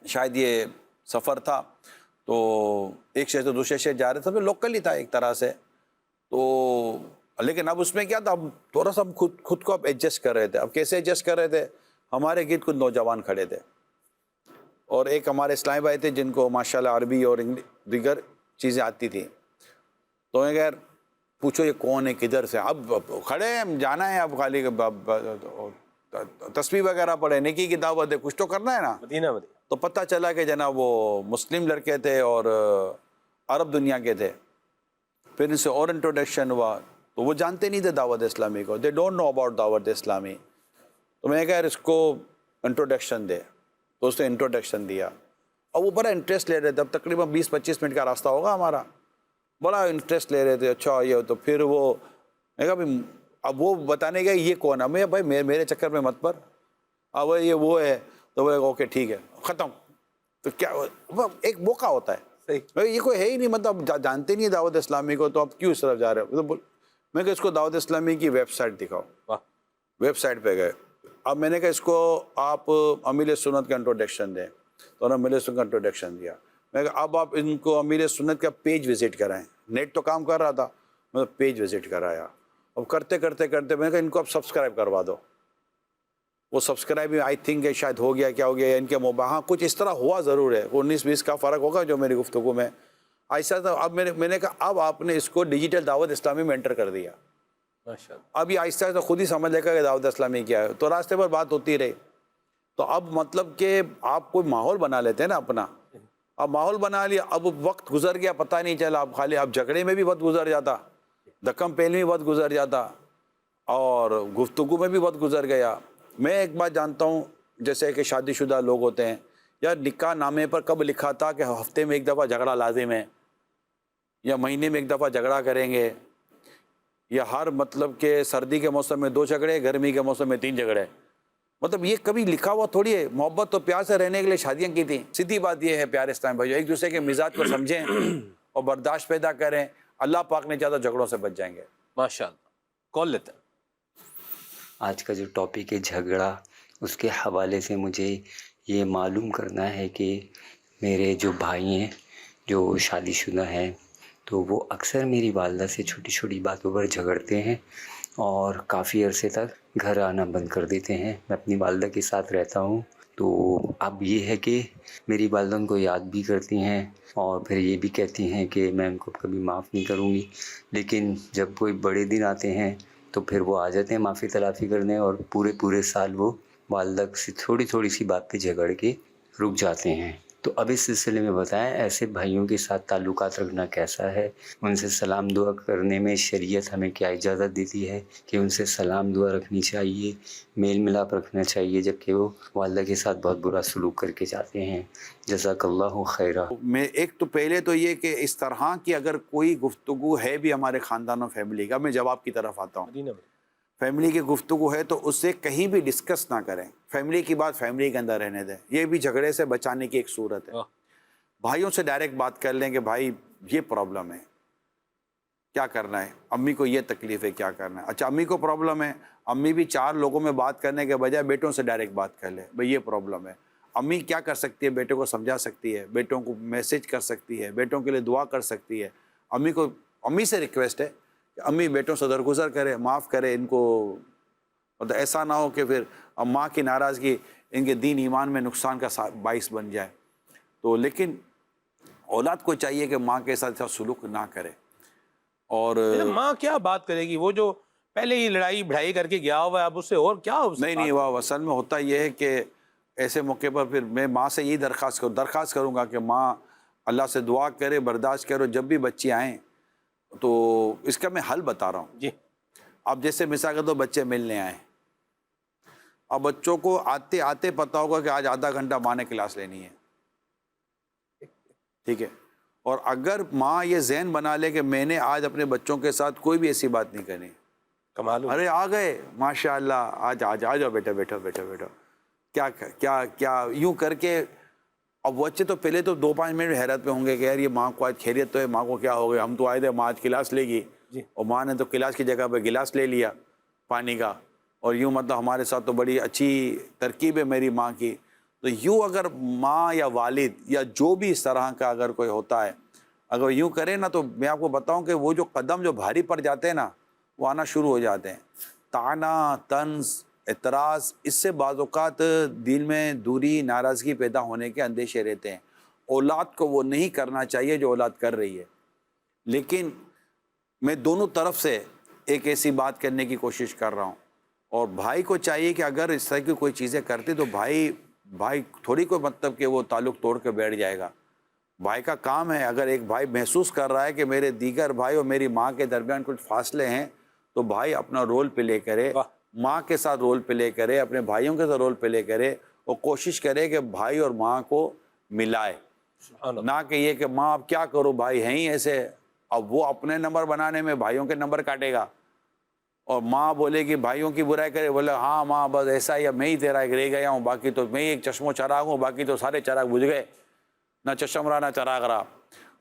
شاید یہ سفر تھا. تو ایک شہر سے دوسرے شہر جا رہے تھے, لوکل ہی تھا ایک طرح سے. تو لیکن اب اس میں کیا تھا, اب تھوڑا سا ہم خود کو اب ایڈجسٹ کر رہے تھے. اب کیسے ایڈجسٹ کر رہے تھے, ہمارے گرد کچھ نوجوان کھڑے تھے, اور ایک ہمارے اسلامی بھائی تھے جن کو ماشاءاللہ عربی اور دیگر چیزیں آتی تھیں. تو میں خیر پوچھو یہ کون ہے, کدھر سے. اب کھڑے ہیں, ہم جانا ہے, اب خالی تسبیح وغیرہ پڑھے, نیکی کی دعوت ہے, کچھ تو کرنا ہے نا. مدینہ. تو پتہ چلا کہ جناب وہ مسلم لڑکے تھے اور عرب دنیا کے تھے. پھر ان سے اور انٹروڈکشن ہوا, تو وہ جانتے نہیں تھے دعوت اسلامی کو, دے ڈونٹ نو اباؤٹ دعوت اسلامی. تو میں نے کہا یار اس کو انٹروڈکشن دے, تو اس نے انٹروڈکشن دیا, اور وہ بڑا انٹرسٹ لے رہے تھے. اب تقریباً 20-25 منٹ کا راستہ ہوگا ہمارا, بڑا انٹرسٹ لے رہے تھے. اچھا یہ تو پھر وہ میں کہا بھائی, اب وہ بتانے گیا یہ کون ہے. میں بھائی میرے چکر میں مت پر, اب یہ وہ ہے. تو وہ اوکے ٹھیک ہے, ختم. تو کیا ایک موقع ہوتا ہے, یہ کوئی ہے ہی نہیں, مطلب جانتے نہیں دعوت اسلامی کو, تو آپ کیوں اس طرف جا رہے ہو. میں کہ اس کو دعوت اسلامی کی ویب سائٹ دکھاؤ. ویب سائٹ پہ گئے. اب میں نے کہا اس کو آپ امیر سنت کا انٹروڈکشن دیں, تو انہوں نے امیر سنت کا انٹروڈکشن دیا. میں کہا اب آپ ان کو امیر سنت کا پیج وزٹ کرائیں. نیٹ تو کام کر رہا تھا, میں پیج وزٹ کرایا. اب کرتے میں نے کہا ان کو آپ سبسکرائب کروا دو. وہ سبسکرائب آئی تھنک شاید ہو گیا, کیا ہو گیا ان کے ہاں کچھ اس طرح ہوا ضرور ہے, 19-20 کا فرق ہوگا جو میری گفتگو میں ایسا تھا. اب میں نے کہا اب آپ نے اس کو ڈیجیٹل دعوت اسلامی میں انٹر کر دیا. اب یہ آہستہ آہستہ خود ہی سمجھ لے گا کہ دعوت اسلامی کیا ہے. تو راستے پر بات ہوتی رہی. تو اب مطلب کہ آپ کوئی ماحول بنا لیتے ہیں نا اپنا, اب ماحول بنا لیا, اب وقت گزر گیا پتہ نہیں چلا. اب خالی اب جھگڑے میں بھی وقت گزر جاتا, دکم پیل میں وقت گزر جاتا, اور گفتگو میں بھی وقت گزر گیا. میں ایک بات جانتا ہوں, جیسے کہ شادی شدہ لوگ ہوتے ہیں, یا نکاح نامے پر کب لکھا تھا کہ ہفتے میں ایک دفعہ جھگڑا لازم ہے, یا مہینے میں ایک دفعہ جھگڑا کریں گے, یا ہر مطلب کہ سردی کے موسم میں 2 جھگڑے, گرمی کے موسم میں 3 جھگڑے. مطلب یہ کبھی لکھا ہوا تھوڑی ہے. محبت تو پیار سے رہنے کے لیے شادیاں کی تھیں. سیدھی بات یہ ہے پیارے اسلام بھائیو, ایک دوسرے کے مزاج کو سمجھیں اور برداشت پیدا کریں. اللہ پاک نے چاہتا جھگڑوں سے بچ جائیں گے. ماشاءاللہ. کال لیتے ہیں. آج کا جو ٹاپک ہے جھگڑا, اس کے حوالے سے مجھے یہ معلوم کرنا ہے کہ میرے جو بھائی ہیں جو شادی شدہ ہیں, تو وہ اکثر میری والدہ سے چھوٹی چھوٹی باتوں پر جھگڑتے ہیں, اور کافی عرصے تک گھر آنا بند کر دیتے ہیں. میں اپنی والدہ کے ساتھ رہتا ہوں, تو اب یہ ہے کہ میری والدہ ان کو یاد بھی کرتی ہیں, اور پھر یہ بھی کہتی ہیں کہ میں ان کو کبھی معاف نہیں کروں گی. لیکن جب کوئی بڑے دن آتے ہیں تو پھر وہ آ جاتے ہیں معافی تلافی کرنے, اور پورے سال وہ والدہ سے تھوڑی سی بات پہ جھگڑ کے رک جاتے ہیں. تو اب اس سلسلے میں بتائیں ایسے بھائیوں کے ساتھ تعلقات رکھنا کیسا ہے, ان سے سلام دعا کرنے میں شریعت ہمیں کیا اجازت دیتی ہے کہ ان سے سلام دعا رکھنی چاہیے, میل ملاپ رکھنا چاہیے, جبکہ وہ والدہ کے ساتھ بہت برا سلوک کر کے جاتے ہیں. جزاک اللہ خیرہ. میں ایک تو پہلے تو یہ کہ اس طرح کی اگر کوئی گفتگو ہے بھی ہمارے خاندان و فیملی کا, میں جواب کی طرف آتا ہوں. فیملی کی گفتگو ہے تو اس سے کہیں بھی ڈسکس نہ کریں. فیملی کی بات فیملی کے اندر رہنے دیں. یہ بھی جھگڑے سے بچانے کی ایک صورت ہے. بھائیوں سے ڈائریکٹ بات کر لیں کہ بھائی یہ پرابلم ہے, کیا کرنا ہے, امی کو یہ تکلیف ہے, کیا کرنا ہے. اچھا امی کو پرابلم ہے, امی بھی 4 لوگوں میں بات کرنے کے بجائے بیٹوں سے ڈائریکٹ بات کر لیں, بھائی یہ پرابلم ہے. امی کیا کر سکتی ہے, بیٹوں کو سمجھا سکتی ہے, بیٹوں کو میسج کر سکتی ہے, بیٹوں کے لیے دعا کر سکتی ہے. امی سے ریکویسٹ ہے کہ امی بیٹوں سے درگزر کرے، معاف کرے ان کو، مطلب ایسا نہ ہو کہ پھر اب ماں کی ناراضگی ان کے دین ایمان میں نقصان کا باعث بن جائے۔ تو لیکن اولاد کو چاہیے کہ ماں کے ساتھ سلوک نہ کرے۔ اور ماں کیا بات کرے گی، وہ جو پہلے ہی لڑائی بڑھائی کر کے گیا ہوا ہے، اب اس سے اور کیا نہیں وہ اصل میں ہوتا یہ ہے کہ ایسے موقع پر پھر میں ماں سے یہی درخواست کروں گا کہ ماں اللہ سے دعا کرے، برداشت کرو، جب بھی بچے آئیں تو اس کا میں حل بتا رہا ہوں۔ جی اب جیسے مثال کے تو بچے ملنے آئے، اب بچوں کو آتے آتے پتہ ہوگا کہ آج آدھا گھنٹہ ماں نے کلاس لینی ہے، ٹھیک ہے، اور اگر ماں یہ ذہن بنا لے کہ میں نے آج اپنے بچوں کے ساتھ کوئی بھی ایسی بات نہیں کرنی، کمال، ارے آ گئے ماشاء اللہ، آج آ جاؤ بیٹا، بیٹھو بیٹھو بیٹھو، کیا کیا کیا یوں کر کے۔ اب بچے تو پہلے تو 2-5 منٹ حیرت میں ہوں گے کہ یار یہ ماں کو آج خیریت تو ہے، ماں کو کیا ہو گیا، ہم تو آئے تھے ماں آج کلاس لے گی، اور ماں نے تو کلاس کی جگہ پہ گلاس لے لیا پانی کا، اور یوں مطلب ہمارے ساتھ تو بڑی اچھی ترکیب ہے میری ماں کی۔ تو یوں اگر ماں یا والد یا جو بھی اس طرح کا اگر کوئی ہوتا ہے، اگر یوں کرے نا، تو میں آپ کو بتاؤں کہ وہ جو قدم جو بھاری پڑ جاتے ہیں نا، وہ آنا شروع ہو جاتے ہیں۔ طعنہ، طنز، اعتراض، اس سے بعض اوقات دل میں دوری، ناراضگی پیدا ہونے کے اندیشے رہتے ہیں۔ اولاد کو وہ نہیں کرنا چاہیے جو اولاد کر رہی ہے، لیکن میں دونوں طرف سے ایک ایسی بات کرنے کی کوشش کر رہا ہوں، اور بھائی کو چاہیے کہ اگر اس طرح کی کوئی چیزیں کرتے تو بھائی تھوڑی کوئی مطلب کہ وہ تعلق توڑ کے بیٹھ جائے گا۔ بھائی کا کام ہے، اگر ایک بھائی محسوس کر رہا ہے کہ میرے دیگر بھائی اور میری ماں کے درمیان کچھ فاصلے ہیں، تو بھائی اپنا رول پلے کرے، ماں کے ساتھ رول پلے کرے، اپنے بھائیوں کے ساتھ رول پلے کرے، اور کوشش کرے کہ بھائی اور ماں کو ملائے، نہ کہ یہ کہ ماں اب کیا کرو، بھائی ہیں ہی ایسے، اب وہ اپنے نمبر بنانے میں بھائیوں کے نمبر کاٹے گا، اور ماں بولے کہ بھائیوں کی برائی کرے، بولے ہاں ماں بس ایسا ہی، اب میں ہی تیرا ایک رہ گیا ہوں، باقی تو میں ہی ایک چشم و چراغ ہوں، باقی تو سارے چراغ بجھ گئے، نہ چشم رہا نہ چراغ رہا۔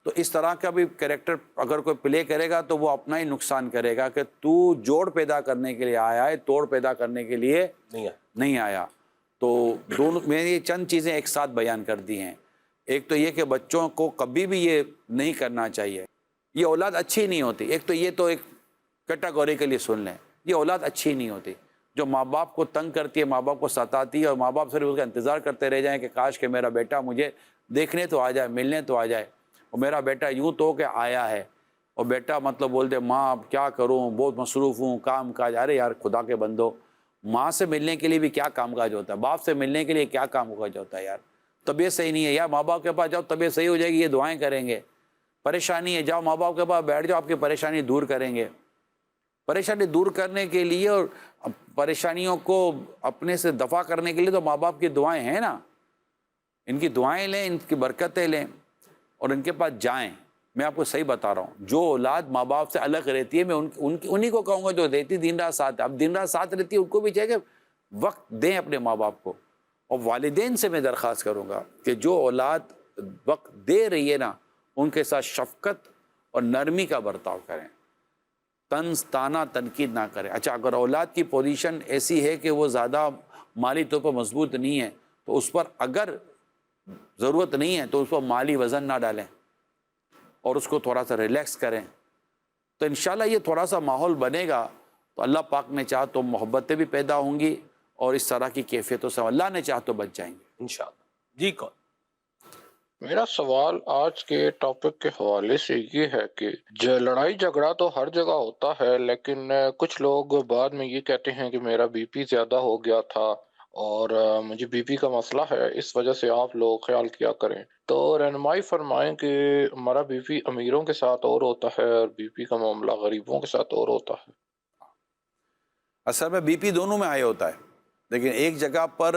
تو اس طرح کا بھی کریکٹر اگر کوئی پلے کرے گا تو وہ اپنا ہی نقصان کرے گا، کہ تو جوڑ پیدا کرنے کے لیے آیا ہے، توڑ پیدا کرنے کے لیے نہیں آیا۔ تو دونوں میں یہ چند چیزیں ایک ساتھ بیان کر دی ہیں۔ ایک تو یہ کہ بچوں کو کبھی بھی یہ نہیں کرنا چاہیے، یہ اولاد اچھی نہیں ہوتی، ایک تو یہ تو ایک کیٹاگوریکلی سن لیں، یہ اولاد اچھی نہیں ہوتی جو ماں باپ کو تنگ کرتی ہے، ماں باپ کو ستاتی ہے، اور ماں باپ صرف اس کا انتظار کرتے رہ جائیں کہ کاش کہ میرا بیٹا مجھے دیکھنے تو آ جائے، ملنے تو آ جائے، اور میرا بیٹا یوں تو کہ آیا ہے، اور بیٹا مطلب بولتے ماں اب کیا کروں، بہت مصروف ہوں، کام کاج۔ ارے یار خدا کے بندو، ماں سے ملنے کے لیے بھی کیا کام کاج ہوتا ہے، باپ سے ملنے کے لیے کیا کام کاج ہوتا ہے، یار طبیعت صحیح نہیں ہے، یار ماں باپ کے پاس جاؤ، طبیعت صحیح ہو جائے گی، یہ دعائیں کریں گے۔ پریشانی ہے، جاؤ ماں باپ کے پاس بیٹھ جاؤ، آپ کی پریشانی دور کریں گے۔ پریشانی دور کرنے کے لیے اور پریشانیوں کو اپنے سے دفع کرنے کے لیے تو ماں باپ کی دعائیں ہیں نا، ان کی دعائیں لیں، ان کی برکتیں لیں، اور ان کے پاس جائیں۔ میں آپ کو صحیح بتا رہا ہوں، جو اولاد ماں باپ سے الگ رہتی ہے، میں انہی کو کہوں گا جو رہتی دن رات ساتھ ہے۔ اب دن رات ساتھ رہتی ہے، ان کو بھی چاہیے کہ وقت دیں اپنے ماں باپ کو، اور والدین سے میں درخواست کروں گا کہ جو اولاد وقت دے رہی ہے نا، ان کے ساتھ شفقت اور نرمی کا برتاؤ کریں، طنز طعنہ تنقید نہ کریں۔ اچھا اگر اولاد کی پوزیشن ایسی ہے کہ وہ زیادہ مالی طور پر مضبوط نہیں ہے، تو اس پر اگر ضرورت نہیں ہے تو اس پر مالی وزن نہ ڈالیں، اور اس کو تھوڑا سا ریلیکس کریں، تو انشاءاللہ یہ تھوڑا سا ماحول بنے گا، تو اللہ پاک نے چاہا تو محبتیں بھی پیدا ہوں گی، اور اس طرح کی کیفیتوں سے اللہ نے چاہا تو بچ جائیں گے انشاءاللہ۔ جی کون؟ میرا سوال آج کے ٹاپک کے حوالے سے یہ ہے کہ لڑائی جھگڑا تو ہر جگہ ہوتا ہے، لیکن کچھ لوگ بعد میں یہ کہتے ہیں کہ میرا بی پی زیادہ ہو گیا تھا اور مجھے بی پی کا مسئلہ ہے، اس وجہ سے آپ لوگ خیال کیا کریں۔ تو رہنمائی فرمائیں کہ ہمارا بی پی امیروں کے ساتھ اور ہوتا ہے اور بی پی کا معاملہ غریبوں کے ساتھ اور ہوتا ہے۔ اصل میں بی پی دونوں میں ہائی ہوتا ہے، لیکن ایک جگہ پر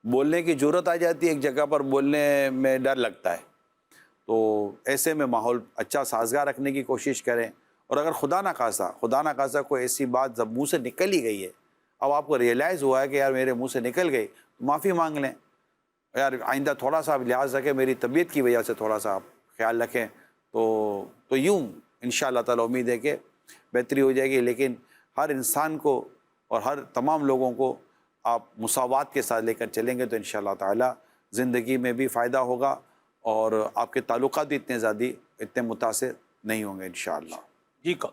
بولنے کی جرت آ جاتی ہے، ایک جگہ پر بولنے میں ڈر لگتا ہے، تو ایسے میں ماحول اچھا سازگار رکھنے کی کوشش کریں، اور اگر خدا نخواستہ کوئی ایسی بات جب منہ سے نکل ہی گئی ہے، اب آپ کو ریئلائز ہوا ہے کہ یار میرے منہ سے نکل گئی، تو معافی مانگ لیں، یار آئندہ تھوڑا سا آپ لحاظ رکھیں، میری طبیعت کی وجہ سے تھوڑا سا آپ خیال رکھیں، تو یوں انشاءاللہ تعالی امید ہے کہ بہتری ہو جائے گی۔ لیکن ہر انسان کو اور ہر تمام لوگوں کو آپ مساوات کے ساتھ لے کر چلیں گے تو انشاءاللہ تعالی زندگی میں بھی فائدہ ہوگا، اور آپ کے تعلقات بھی اتنے متاثر نہیں ہوں گے انشاءاللہ۔ جی کون؟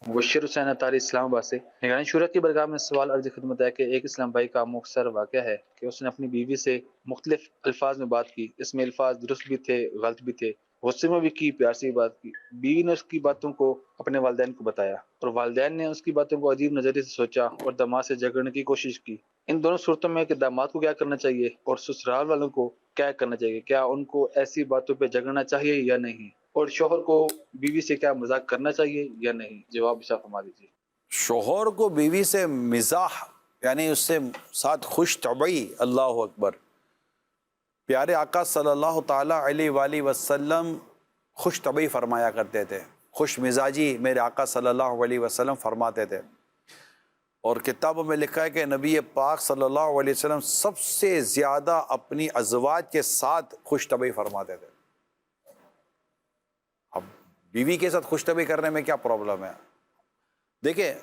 مبشر حسین اطاری اسلام آباد سے۔ نگران شورا کی برگاہ میں سوال عرض خدمت ہے کہ ایک اسلام بھائی کا مختصر واقعہ ہے کہ اس نے اپنی بیوی سے مختلف الفاظ میں بات کی، اس میں الفاظ درست بھی تھے، غلط بھی تھے، غصے میں بھی کی، پیار سے بھی بات کی۔ بیوی نے اس کی باتوں کو اپنے والدین کو بتایا اور والدین نے اس کی باتوں کو عجیب نظریے سے سوچا اور داماد سے جھگڑنے کی کوشش کی۔ ان دونوں صورتوں میں کہ داماد کو کیا کرنا چاہیے اور سسرال والوں کو کیا کرنا چاہیے؟ کیا ان کو ایسی باتوں پہ جھگڑنا چاہیے یا نہیں؟ اور شوہر کو بیوی سے کیا مذاق کرنا چاہیے یا نہیں؟ جواب ارشاد فرما دیجیے۔ شوہر کو بیوی سے مزاح یعنی اس سے ساتھ خوش طبعی، اللہ اکبر، پیارے آقا صلی اللہ تعالیٰ علیہ وآلہ وسلم خوش طبعی فرمایا کرتے تھے، خوش مزاجی میرے آقا صلی اللہ علیہ وسلم فرماتے تھے۔ اور کتابوں میں لکھا ہے کہ نبی پاک صلی اللہ علیہ وسلم سب سے زیادہ اپنی ازواج کے ساتھ خوش طبعی فرماتے تھے۔ اب بیوی کے ساتھ خوش طبعی کرنے میں کیا پرابلم ہے؟ دیکھیں،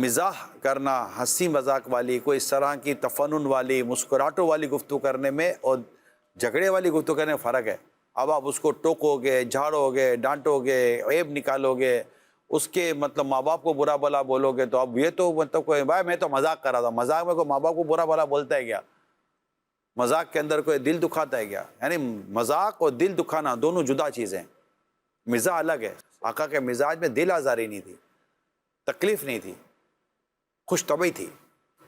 مزاح کرنا، ہنسی مذاق والی، کوئی اس طرح کی تفنن والی، مسکراہٹوں والی گفتگو کرنے میں اور جھگڑے والی گفتگو کرنے میں فرق ہے۔ اب آپ اس کو ٹوکو گے، جھاڑو گے، ڈانٹو گے، عیب نکالو گے، اس کے مطلب ماں باپ کو برا بھلا بولو گے، تو اب یہ تو مطلب کوئی بھائی میں تو مذاق کر رہا تھا، مذاق میں کوئی ماں باپ کو برا بھلا بولتا ہے کیا؟ مذاق کے اندر کوئی دل دکھاتا ہے کیا؟ یعنی مذاق اور دل دکھانا دونوں جدا چیزیں، مزاح الگ ہے۔ آقا کے مزاج میں دل آزاری نہیں تھی، تکلیف نہیں تھی، خوش طبعی تھی۔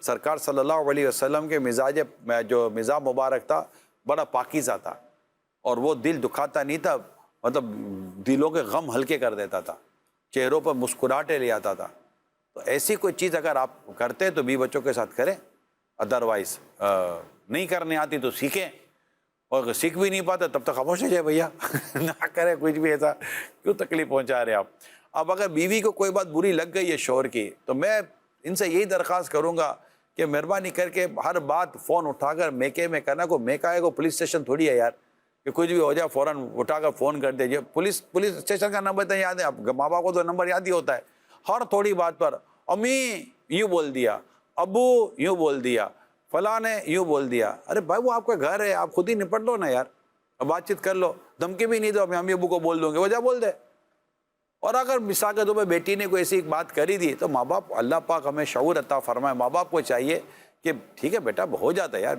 سرکار صلی اللہ علیہ وسلم کے جو مزاج مبارک تھا بڑا پاکیزہ تھا، اور وہ دل دکھاتا نہیں تھا، مطلب دلوں کے غم ہلکے کر دیتا تھا، چہروں پر مسکراہٹیں لے آتا تھا۔ تو ایسی کوئی چیز اگر آپ کرتے تو بیوی بچوں کے ساتھ کریں، ادروائز نہیں کرنے آتی تو سیکھیں، اور اگر سیکھ بھی نہیں پاتے تب تک خاموش ہو جائے بھیا، نہ کریں کچھ بھی ایسا، کیوں تکلیف پہنچا رہے آپ۔ اب اگر بیوی کو کوئی بات بری لگ گئی ہے شوہر کی، تو میں ان سے یہی درخواست کروں گا کہ مہربانی کر کے ہر بات فون اٹھا کر میکے میں کرنا، کو میکا ہے کو پولیس اسٹیشن تھوڑی ہے یار کہ کچھ بھی ہو جائے فوراً اٹھا کر فون کر دیجیے۔ پولیس اسٹیشن کا نمبر تو یاد ہے، اب ماں باپ کو تو نمبر یاد ہی ہوتا ہے۔ ہر تھوڑی بات پر امی یوں بول دیا، ابو یوں بول دیا، فلاں نے یوں بول دیا، ارے بھائی وہ آپ کا گھر ہے، آپ خود ہی نپٹ لو نا یار، اب بات چیت کر لو، دھمکی بھی نہیں دو میں امی ابو کو بول دوں گے، وجہ بول دے۔ اور اگر مثال کے طور پہ بیٹی نے کوئی ایسی ایک بات کری دی تو ماں باپ، اللہ پاک ہمیں شعور عطا فرمائے، ماں باپ کو چاہیے کہ ٹھیک ہے بیٹا ہو جاتا ہے یار،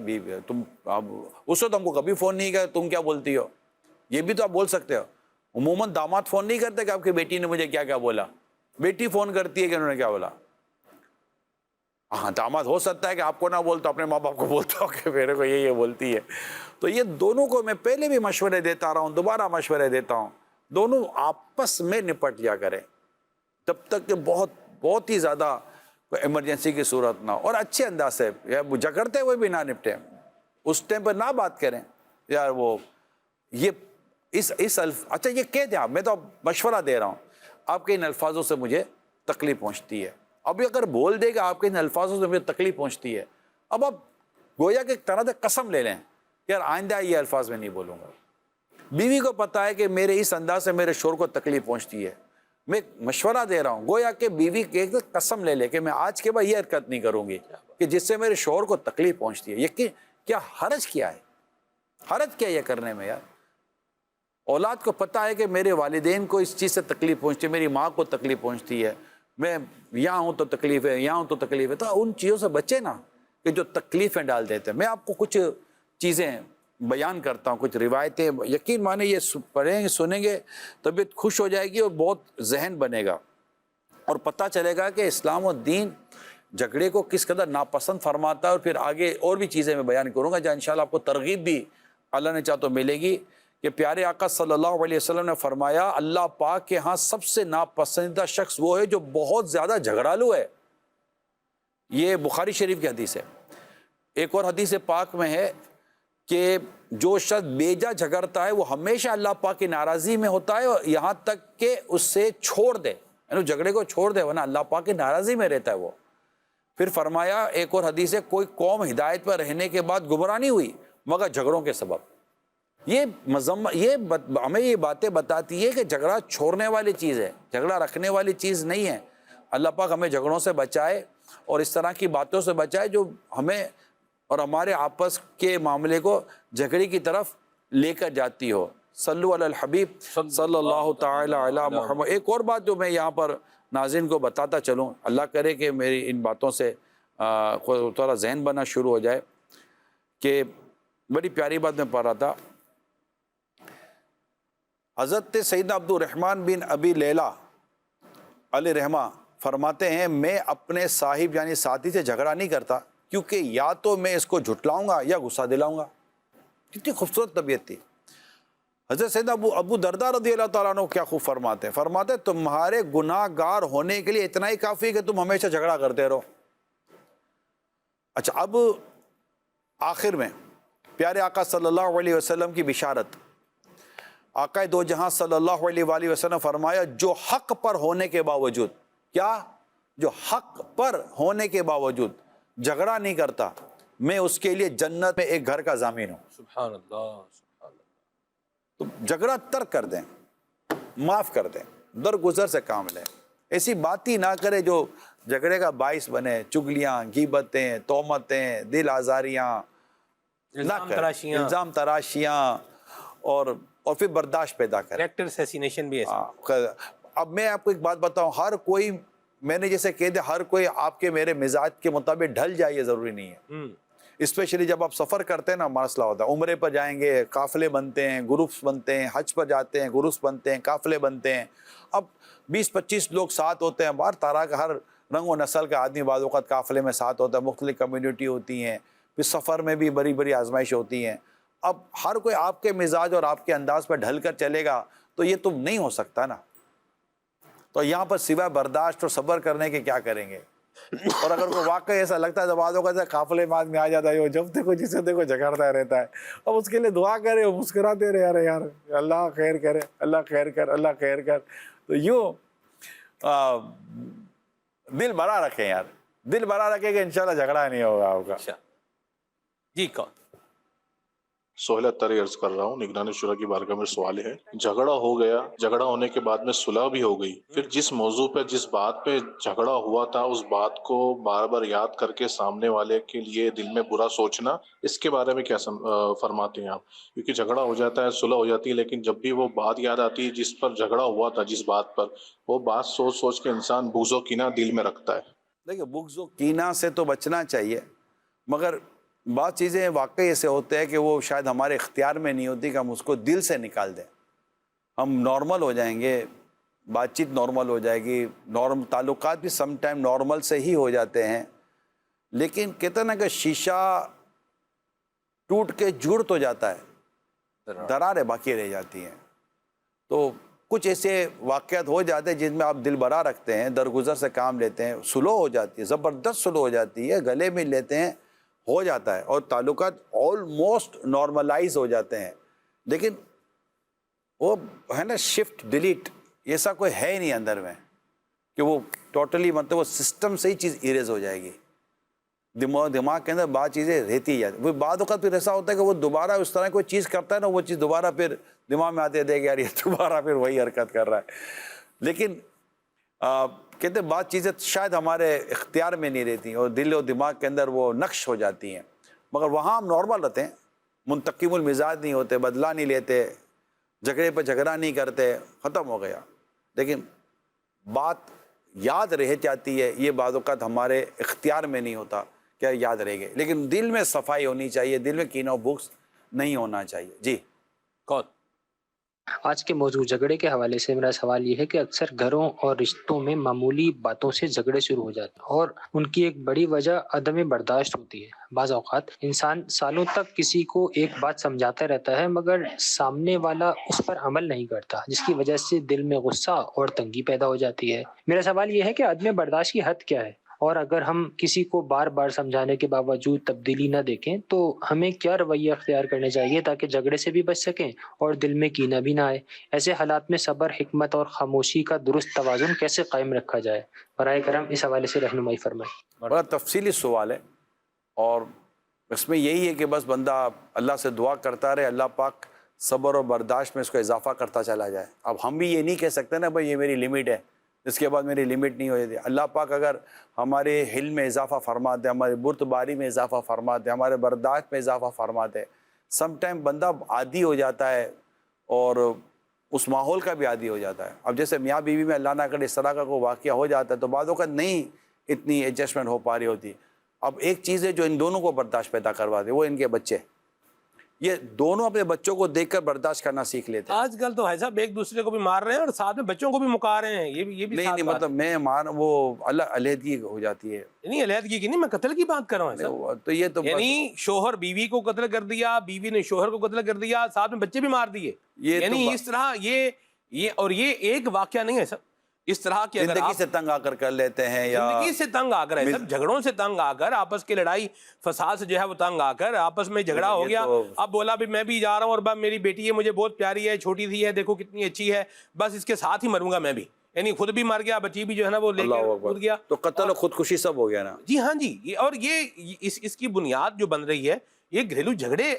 تم اس وقت ہم کو کبھی فون نہیں کیا، تم کیا بولتی ہو، یہ بھی تو آپ بول سکتے ہو۔ عموماً داماد فون نہیں کرتے کہ آپ کی بیٹی نے مجھے کیا کیا بولا، بیٹی فون کرتی ہے کہ انہوں نے کیا بولا۔ ہاں داماد ہو سکتا ہے کہ آپ کو نہ بولتا، اپنے ماں باپ کو بولتا ہو کہ میرے کو یہ بولتی ہے۔ تو یہ دونوں کو میں پہلے بھی مشورے دیتا رہا ہوں، دوبارہ مشورے دیتا ہوں، دونوں آپس میں نپٹ لیا کریں جب تک کہ بہت ہی زیادہ ایمرجنسی کی صورت نہ ہو، اور اچھے انداز سے جھگڑتے ہوئے بھی نہ نپٹیں، اس ٹائم پر نہ بات کریں یار وہ یہ اچھا یہ کہہ دیں آپ، میں تو مشورہ دے رہا ہوں، آپ کے ان الفاظوں سے مجھے تکلیف پہنچتی ہے۔ اب اگر بول دے گا آپ کے ان الفاظوں سے مجھے تکلیف پہنچتی ہے، اب آپ گویا کہ ایک طرح سے قسم لے لیں یار آئندہ یہ الفاظ میں نہیں بولوں گا۔ بیوی کو پتہ ہے کہ میرے اس انداز سے میرے شوہر کو تکلیف پہنچتی ہے، میں مشورہ دے رہا ہوں، گویا کہ بیوی کے قسم لے لے کہ میں آج کے بعد یہ حرکت نہیں کروں گی کہ جس سے میرے شوہر کو تکلیف پہنچتی ہے۔ یہ کیا حرج کیا ہے، حرج کیا یہ کرنے میں یار؟ اولاد کو پتہ ہے کہ میرے والدین کو اس چیز سے تکلیف پہنچتی ہے، میری ماں کو تکلیف پہنچتی ہے، میں یہاں ہوں تو تکلیف ہے، یہاں ہوں تو تکلیف ہے، تو ان چیزوں سے بچے نا کہ جو تکلیفیں ڈال دیتے ہیں۔ میں آپ کو کچھ چیزیں بیان کرتا ہوں، کچھ روایتیں، یقین مانے یہ پڑھیں گے سنیں گے طبیعت خوش ہو جائے گی اور بہت ذہن بنے گا، اور پتہ چلے گا کہ اسلام و دین جھگڑے کو کس قدر ناپسند فرماتا ہے۔ اور پھر آگے اور بھی چیزیں میں بیان کروں گا جہاں انشاءاللہ آپ کو ترغیب بھی اللہ نے چاہ تو ملے گی کہ پیارے آقا صلی اللہ علیہ وسلم نے فرمایا اللہ پاک کے ہاں سب سے ناپسندیدہ شخص وہ ہے جو بہت زیادہ جھگڑالو ہے۔ یہ بخاری شریف کی حدیث ہے۔ ایک اور حدیث پاک میں ہے کہ جو شخص بیجا جھگڑتا ہے وہ ہمیشہ اللہ پاک کی ناراضی میں ہوتا ہے، اور یہاں تک کہ اس سے چھوڑ دے، یعنی جھگڑے کو چھوڑ دے ورنہ اللہ پاک کی ناراضی میں رہتا ہے وہ۔ پھر فرمایا ایک اور حدیث ہے کوئی قوم ہدایت پر رہنے کے بعد گمراہ نہیں ہوئی مگر جھگڑوں کے سبب۔ یہ ہمیں یہ باتیں بتاتی ہے کہ جھگڑا چھوڑنے والی چیز ہے، جھگڑا رکھنے والی چیز نہیں ہے۔ اللہ پاک ہمیں جھگڑوں سے بچائے اور اس طرح کی باتوں سے بچائے جو ہمیں اور ہمارے آپس کے معاملے کو جھگڑے کی طرف لے کر جاتی ہو۔ صلو علی الحبیب صلی اللہ تعالی علی محمد. ایک اور بات جو میں یہاں پر ناظرین کو بتاتا چلوں، اللہ کرے کہ میری ان باتوں سے تھوڑا ذہن بنا شروع ہو جائے، کہ بڑی پیاری بات میں پڑھ رہا تھا. حضرت سیدنا عبد الرحمن بن ابی لیلہ علیہ رحمہ فرماتے ہیں میں اپنے صاحب یعنی ساتھی سے جھگڑا نہیں کرتا، کیونکہ یا تو میں اس کو جھٹلاؤں گا یا غصہ دلاؤں گا. کتنی خوبصورت طبیعت تھی. حضرت سیدنا ابو درداء رضی اللہ تعالیٰ عنہ کیا خوب فرماتے ہیں، فرماتے تمہارے گناہ گار ہونے کے لیے اتنا ہی کافی ہے کہ تم ہمیشہ جھگڑا کرتے رہو. اچھا، اب آخر میں پیارے آقا صلی اللہ علیہ وسلم کی بشارت. آقا دو جہاں صلی اللہ علیہ وآلہ وسلم فرمایا جو حق پر ہونے کے باوجود، کیا؟ جو حق پر ہونے کے باوجود جھگڑا نہیں کرتا، میں اس کے لیے جنت میں ایک گھر کا ضامن ہوں. سبحان اللہ، سبحان اللہ. تو جھگڑا ترک کر دیں، معاف کر دیں، درگزر سے کام لیں. ایسی بات ہی نہ کرے جو جھگڑے کا باعث بنے. چگلیاں، غیبتیں، تہمتیں، دل آزاریاں نہ کریں، الزام تراشیاں، اور پھر برداشت پیدا کریں. کریکٹر اسیسینیشن بھی ہے. اب میں آپ کو ایک بات بتاؤں، ہر کوئی، میں نے جیسے کہہ دیا، ہر کوئی آپ کے میرے مزاج کے مطابق ڈھل جائے، یہ ضروری نہیں ہے. اسپیشلی جب آپ سفر کرتے ہیں نا، مسئلہ ہوتا ہے. عمرے پر جائیں گے، قافلے بنتے ہیں، گروپس بنتے ہیں. حج پر جاتے ہیں، گروپس بنتے ہیں، قافلے بنتے ہیں. اب 20-25 لوگ ساتھ ہوتے ہیں، بار طرح کا ہر رنگ و نسل کا آدمی بعض اوقات قافلے میں ساتھ ہوتا ہے. مختلف کمیونٹی ہوتی ہیں، پھر سفر میں بھی بڑی بڑی آزمائش ہوتی ہیں. اب ہر کوئی آپ کے مزاج اور آپ کے انداز پر ڈھل کر چلے گا تو یہ تو نہیں ہو سکتا نا. تو یہاں پر سوائے برداشت اور صبر کرنے کے کیا کریں گے؟ اور اگر کوئی واقعی ایسا لگتا ہے، بعض اوقات قافلے بعد میں آ جاتا ہے، جب دیکھو جسے دیکھو جھگڑتا رہتا ہے، اب اس کے لیے دعا کرے، مسکراتے رہے، یار اللہ خیر کرے، اللہ خیر کر، اللہ خیر کر. تو یوں دل بھرا رکھیں یار، دل بھرا رکھے کہ انشاءاللہ جھگڑا نہیں ہوگا آپ کا. جی کون؟ سہیل اتاری عرض کر رہا ہوں، نگران شورا کی بارگاہ میں سوال ہے. جھگڑا ہو گیا، جھگڑا ہونے کے بعد میں صلح بھی ہو گئی، پھر جس موضوع پہ جس بات پہ جھگڑا ہوا تھا اس بات کو بار بار یاد کر کے سامنے والے کے لیے دل میں برا سوچنا، اس کے بارے میں کیا فرماتے ہیں آپ؟ کیونکہ جھگڑا ہو جاتا ہے، صلح ہو جاتی ہے، لیکن جب بھی وہ بات یاد آتی ہے جس پر جھگڑا ہوا تھا، جس بات پر، وہ بات سوچ سوچ کے انسان بغض و کینہ دل میں رکھتا ہے. دیکھیں، بغض و کینہ سے تو بچنا چاہیے، مگر بعض چیزیں واقعی ایسے ہوتے ہیں کہ وہ شاید ہمارے اختیار میں نہیں ہوتی کہ ہم اس کو دل سے نکال دیں. ہم نارمل ہو جائیں گے، بات چیت نارمل ہو جائے گی، تعلقات بھی سم ٹائم نارمل سے ہی ہو جاتے ہیں. لیکن کہتے ہیں نا کہ شیشہ ٹوٹ کے جڑ تو جاتا ہے، دراریں باقی رہ جاتی ہیں. تو کچھ ایسے واقعات ہو جاتے ہیں جن میں آپ دل برا رکھتے ہیں، درگزر سے کام لیتے ہیں، سلو ہو جاتی ہے، زبردست سلو ہو جاتی ہے، گلے مل لیتے ہیں، ہو جاتا ہے، اور تعلقات آلموسٹ نارملائز ہو جاتے ہیں. لیکن وہ ہے نا شفٹ ڈیلیٹ، ایسا کوئی ہے ہی نہیں اندر میں کہ وہ ٹوٹلی، مطلب وہ سسٹم سے ہی چیز ایریز ہو جائے گی. دماغ کے اندر بعض چیزیں رہتی ہیں. وہ بعض اوقات پھر ایسا ہوتا ہے کہ وہ دوبارہ اس طرح کوئی چیز کرتا ہے نا، وہ چیز دوبارہ پھر دماغ میں آتے ہیں، دیکھ یار یہ دوبارہ پھر وہی حرکت کر رہا ہے. لیکن کہتے ہیں بعض چیزیں شاید ہمارے اختیار میں نہیں رہتی اور دل و دماغ کے اندر وہ نقش ہو جاتی ہیں، مگر وہاں ہم نارمل رہتے ہیں، منتقم المزاج نہیں ہوتے، بدلہ نہیں لیتے، جھگڑے پہ جھگڑا نہیں کرتے، ختم ہو گیا. لیکن بات یاد رہ جاتی ہے، یہ بعض اوقات ہمارے اختیار میں نہیں ہوتا کیا یاد رہ گئے. لیکن دل میں صفائی ہونی چاہیے، دل میں کینہ و بغض نہیں ہونا چاہیے. جی کون؟ آج کے موضوع جھگڑے کے حوالے سے میرا سوال یہ ہے کہ اکثر گھروں اور رشتوں میں معمولی باتوں سے جھگڑے شروع ہو جاتے ہیں اور ان کی ایک بڑی وجہ عدم برداشت ہوتی ہے. بعض اوقات انسان سالوں تک کسی کو ایک بات سمجھاتا رہتا ہے مگر سامنے والا اس پر عمل نہیں کرتا، جس کی وجہ سے دل میں غصہ اور تنگی پیدا ہو جاتی ہے. میرا سوال یہ ہے کہ عدم برداشت کی حد کیا ہے، اور اگر ہم کسی کو بار بار سمجھانے کے باوجود تبدیلی نہ دیکھیں تو ہمیں کیا رویہ اختیار کرنے چاہیے تاکہ جھگڑے سے بھی بچ سکیں اور دل میں کینہ بھی نہ آئے؟ ایسے حالات میں صبر، حکمت اور خاموشی کا درست توازن کیسے قائم رکھا جائے؟ برائے کرم اس حوالے سے رہنمائی فرمائیں. بڑا تفصیلی سوال ہے، اور اس میں یہی ہے کہ بس بندہ اللہ سے دعا کرتا رہے، اللہ پاک صبر اور برداشت میں اس کو اضافہ کرتا چلا جائے. اب ہم بھی یہ نہیں کہہ سکتے نا بھائی یہ میری لمٹ ہے، اس کے بعد میری لمٹ نہیں ہو جاتی. اللہ پاک اگر ہمارے حلم میں اضافہ فرما دے، ہمارے بردباری میں اضافہ فرما دے، ہمارے برداشت میں اضافہ فرما دے. سم ٹائم بندہ عادی ہو جاتا ہے اور اس ماحول کا بھی عادی ہو جاتا ہے. اب جیسے میاں بیوی میں اللہ نہ کرے اس طرح کا کوئی واقعہ ہو جاتا ہے تو بعض اوقات نہیں اتنی ایڈجسٹمنٹ ہو پا رہی ہوتی. اب ایک چیز ہے جو ان دونوں کو برداشت پیدا کروا دے وہ ان کے بچے. یہ دونوں اپنے بچوں کو دیکھ کر برداشت کرنا سیکھ لیتے ہیں. آج کل تو ہے صاحب ایک دوسرے کو بھی مار رہے ہیں اور ساتھ میں بچوں کو بھی مکا رہے ہیں. یہ بھی نہیں ساتھ نہیں بات مطلب میں وہ علیحدگی ہو جاتی ہے. نہیں علیحدگی کی نہیں، میں قتل کی بات کر رہا ہوں صاحب. تو یہ تو یعنی شوہر بیوی کو قتل کر دیا، بیوی نے شوہر کو قتل کر دیا، ساتھ میں بچے بھی مار دیے. یعنی اس طرح یہ اور یہ ایک واقعہ نہیں ہے سب. اس طرح کی اگر زندگی سے تنگ آ کر لیتے ہیں یا زندگی سے تنگ آ کر ہے سب، جھگڑوں سے تنگ آ کر، آپس کی لڑائی فساد سے جو ہے وہ تنگ آ کر آپس میں جھگڑا ہو گیا. اب بولا بھی میں بھی جا رہا ہوں اور میری بیٹی ہے مجھے بہت پیاری ہے، چھوٹی سی ہے، دیکھو کتنی اچھی ہے، بس اس کے ساتھ ہی مروں گا میں بھی. یعنی خود بھی مر گیا، بچی بھی جو ہے نا وہ لے کے کود گیا. تو قتل و خودکشی سب ہو گیا نا. جی ہاں جی. اور یہ اس کی بنیاد جو بن رہی ہے یہ گھریلو جھگڑے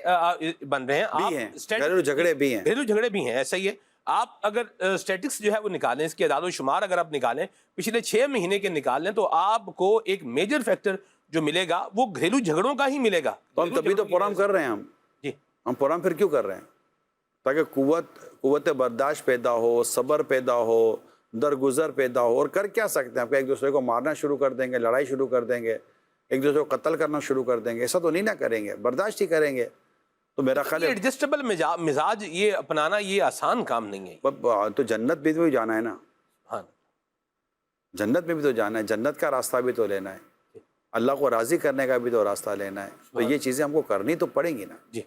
بن رہے ہیں. گھریلو جھگڑے بھی ہیں. گھریلو جھگڑے بھی ہیں. ایسا ہی ہے. آپ اگر اسٹیٹکس جو ہے وہ نکالیں، اس کے اعداد و شمار اگر آپ نکالیں پچھلے 6 مہینے کے نکال لیں تو آپ کو ایک میجر فیکٹر جو ملے گا وہ گھریلو جھگڑوں کا ہی ملے گا. تو ہم تبھی تو پروگرام کر رہے ہیں. جی ہم پروگرام پھر کیوں کر رہے ہیں؟ تاکہ قوت برداشت پیدا ہو، صبر پیدا ہو، درگزر پیدا ہو. اور کر کیا سکتے ہیں؟ آپ ایک دوسرے کو مارنا شروع کر دیں گے، لڑائی شروع کر دیں گے، ایک دوسرے کو قتل کرنا شروع کر دیں گے؟ ایسا تو نہیں نہ کریں گے، برداشت ہی کریں گے. تو میرا خیال ہے ایڈجسٹیبل مزاج یہ اپنانا یہ آسان کام نہیں ہے. تو جنت بھی تو جانا ہے نا. ہاں جنت میں بھی تو جانا ہے، جنت کا راستہ بھی تو لینا ہے، اللہ کو راضی کرنے کا بھی تو راستہ لینا ہے. تو یہ چیزیں ہم کو کرنی تو پڑیں گی نا. جی.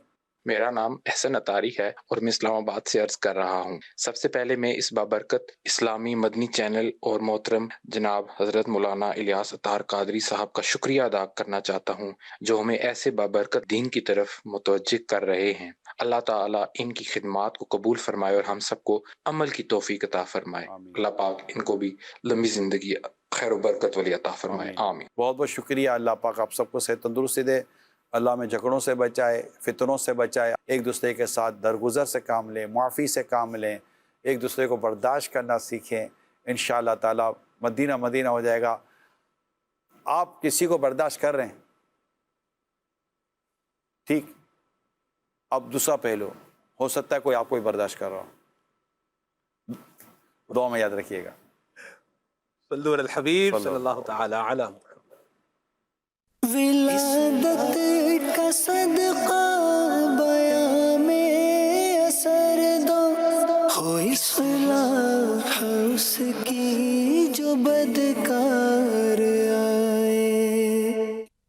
میرا نام احسن اطاری ہے اور میں اسلام آباد سے عرض کر رہا ہوں. سب سے پہلے میں اس بابرکت اسلامی مدنی چینل اور محترم جناب حضرت مولانا الیاس اطہر قادری صاحب کا شکریہ ادا کرنا چاہتا ہوں جو ہمیں ایسے بابرکت دین کی طرف متوجہ کر رہے ہیں. اللہ تعالیٰ ان کی خدمات کو قبول فرمائے اور ہم سب کو عمل کی توفیق عطا فرمائے. اللہ پاک ان کو بھی لمبی زندگی خیر و برکت والی عطا فرمائے. آمین. بہت بہت شکریہ. اللہ پاک آپ سب کو صحت تندرستی دے. اللہ میں جھگڑوں سے بچائے، فتنوں سے بچائے. ایک دوسرے کے ساتھ درگزر سے کام لیں، معافی سے کام لیں، ایک دوسرے کو برداشت کرنا سیکھیں. انشاءاللہ تعالیٰ مدینہ مدینہ ہو جائے گا. آپ کسی کو برداشت کر رہے ہیں، ٹھیک. اب دوسرا پہلو ہو سکتا ہے کوئی آپ کو بھی برداشت کر رہا ہو. دعا میں یاد رکھیے گا. صلو علی الحبیب صلی اللہ تعالی علی محمد. ولادت کا صدقہ بیاں میں اثر دو، ہو اصلاح اس کی جو بدکار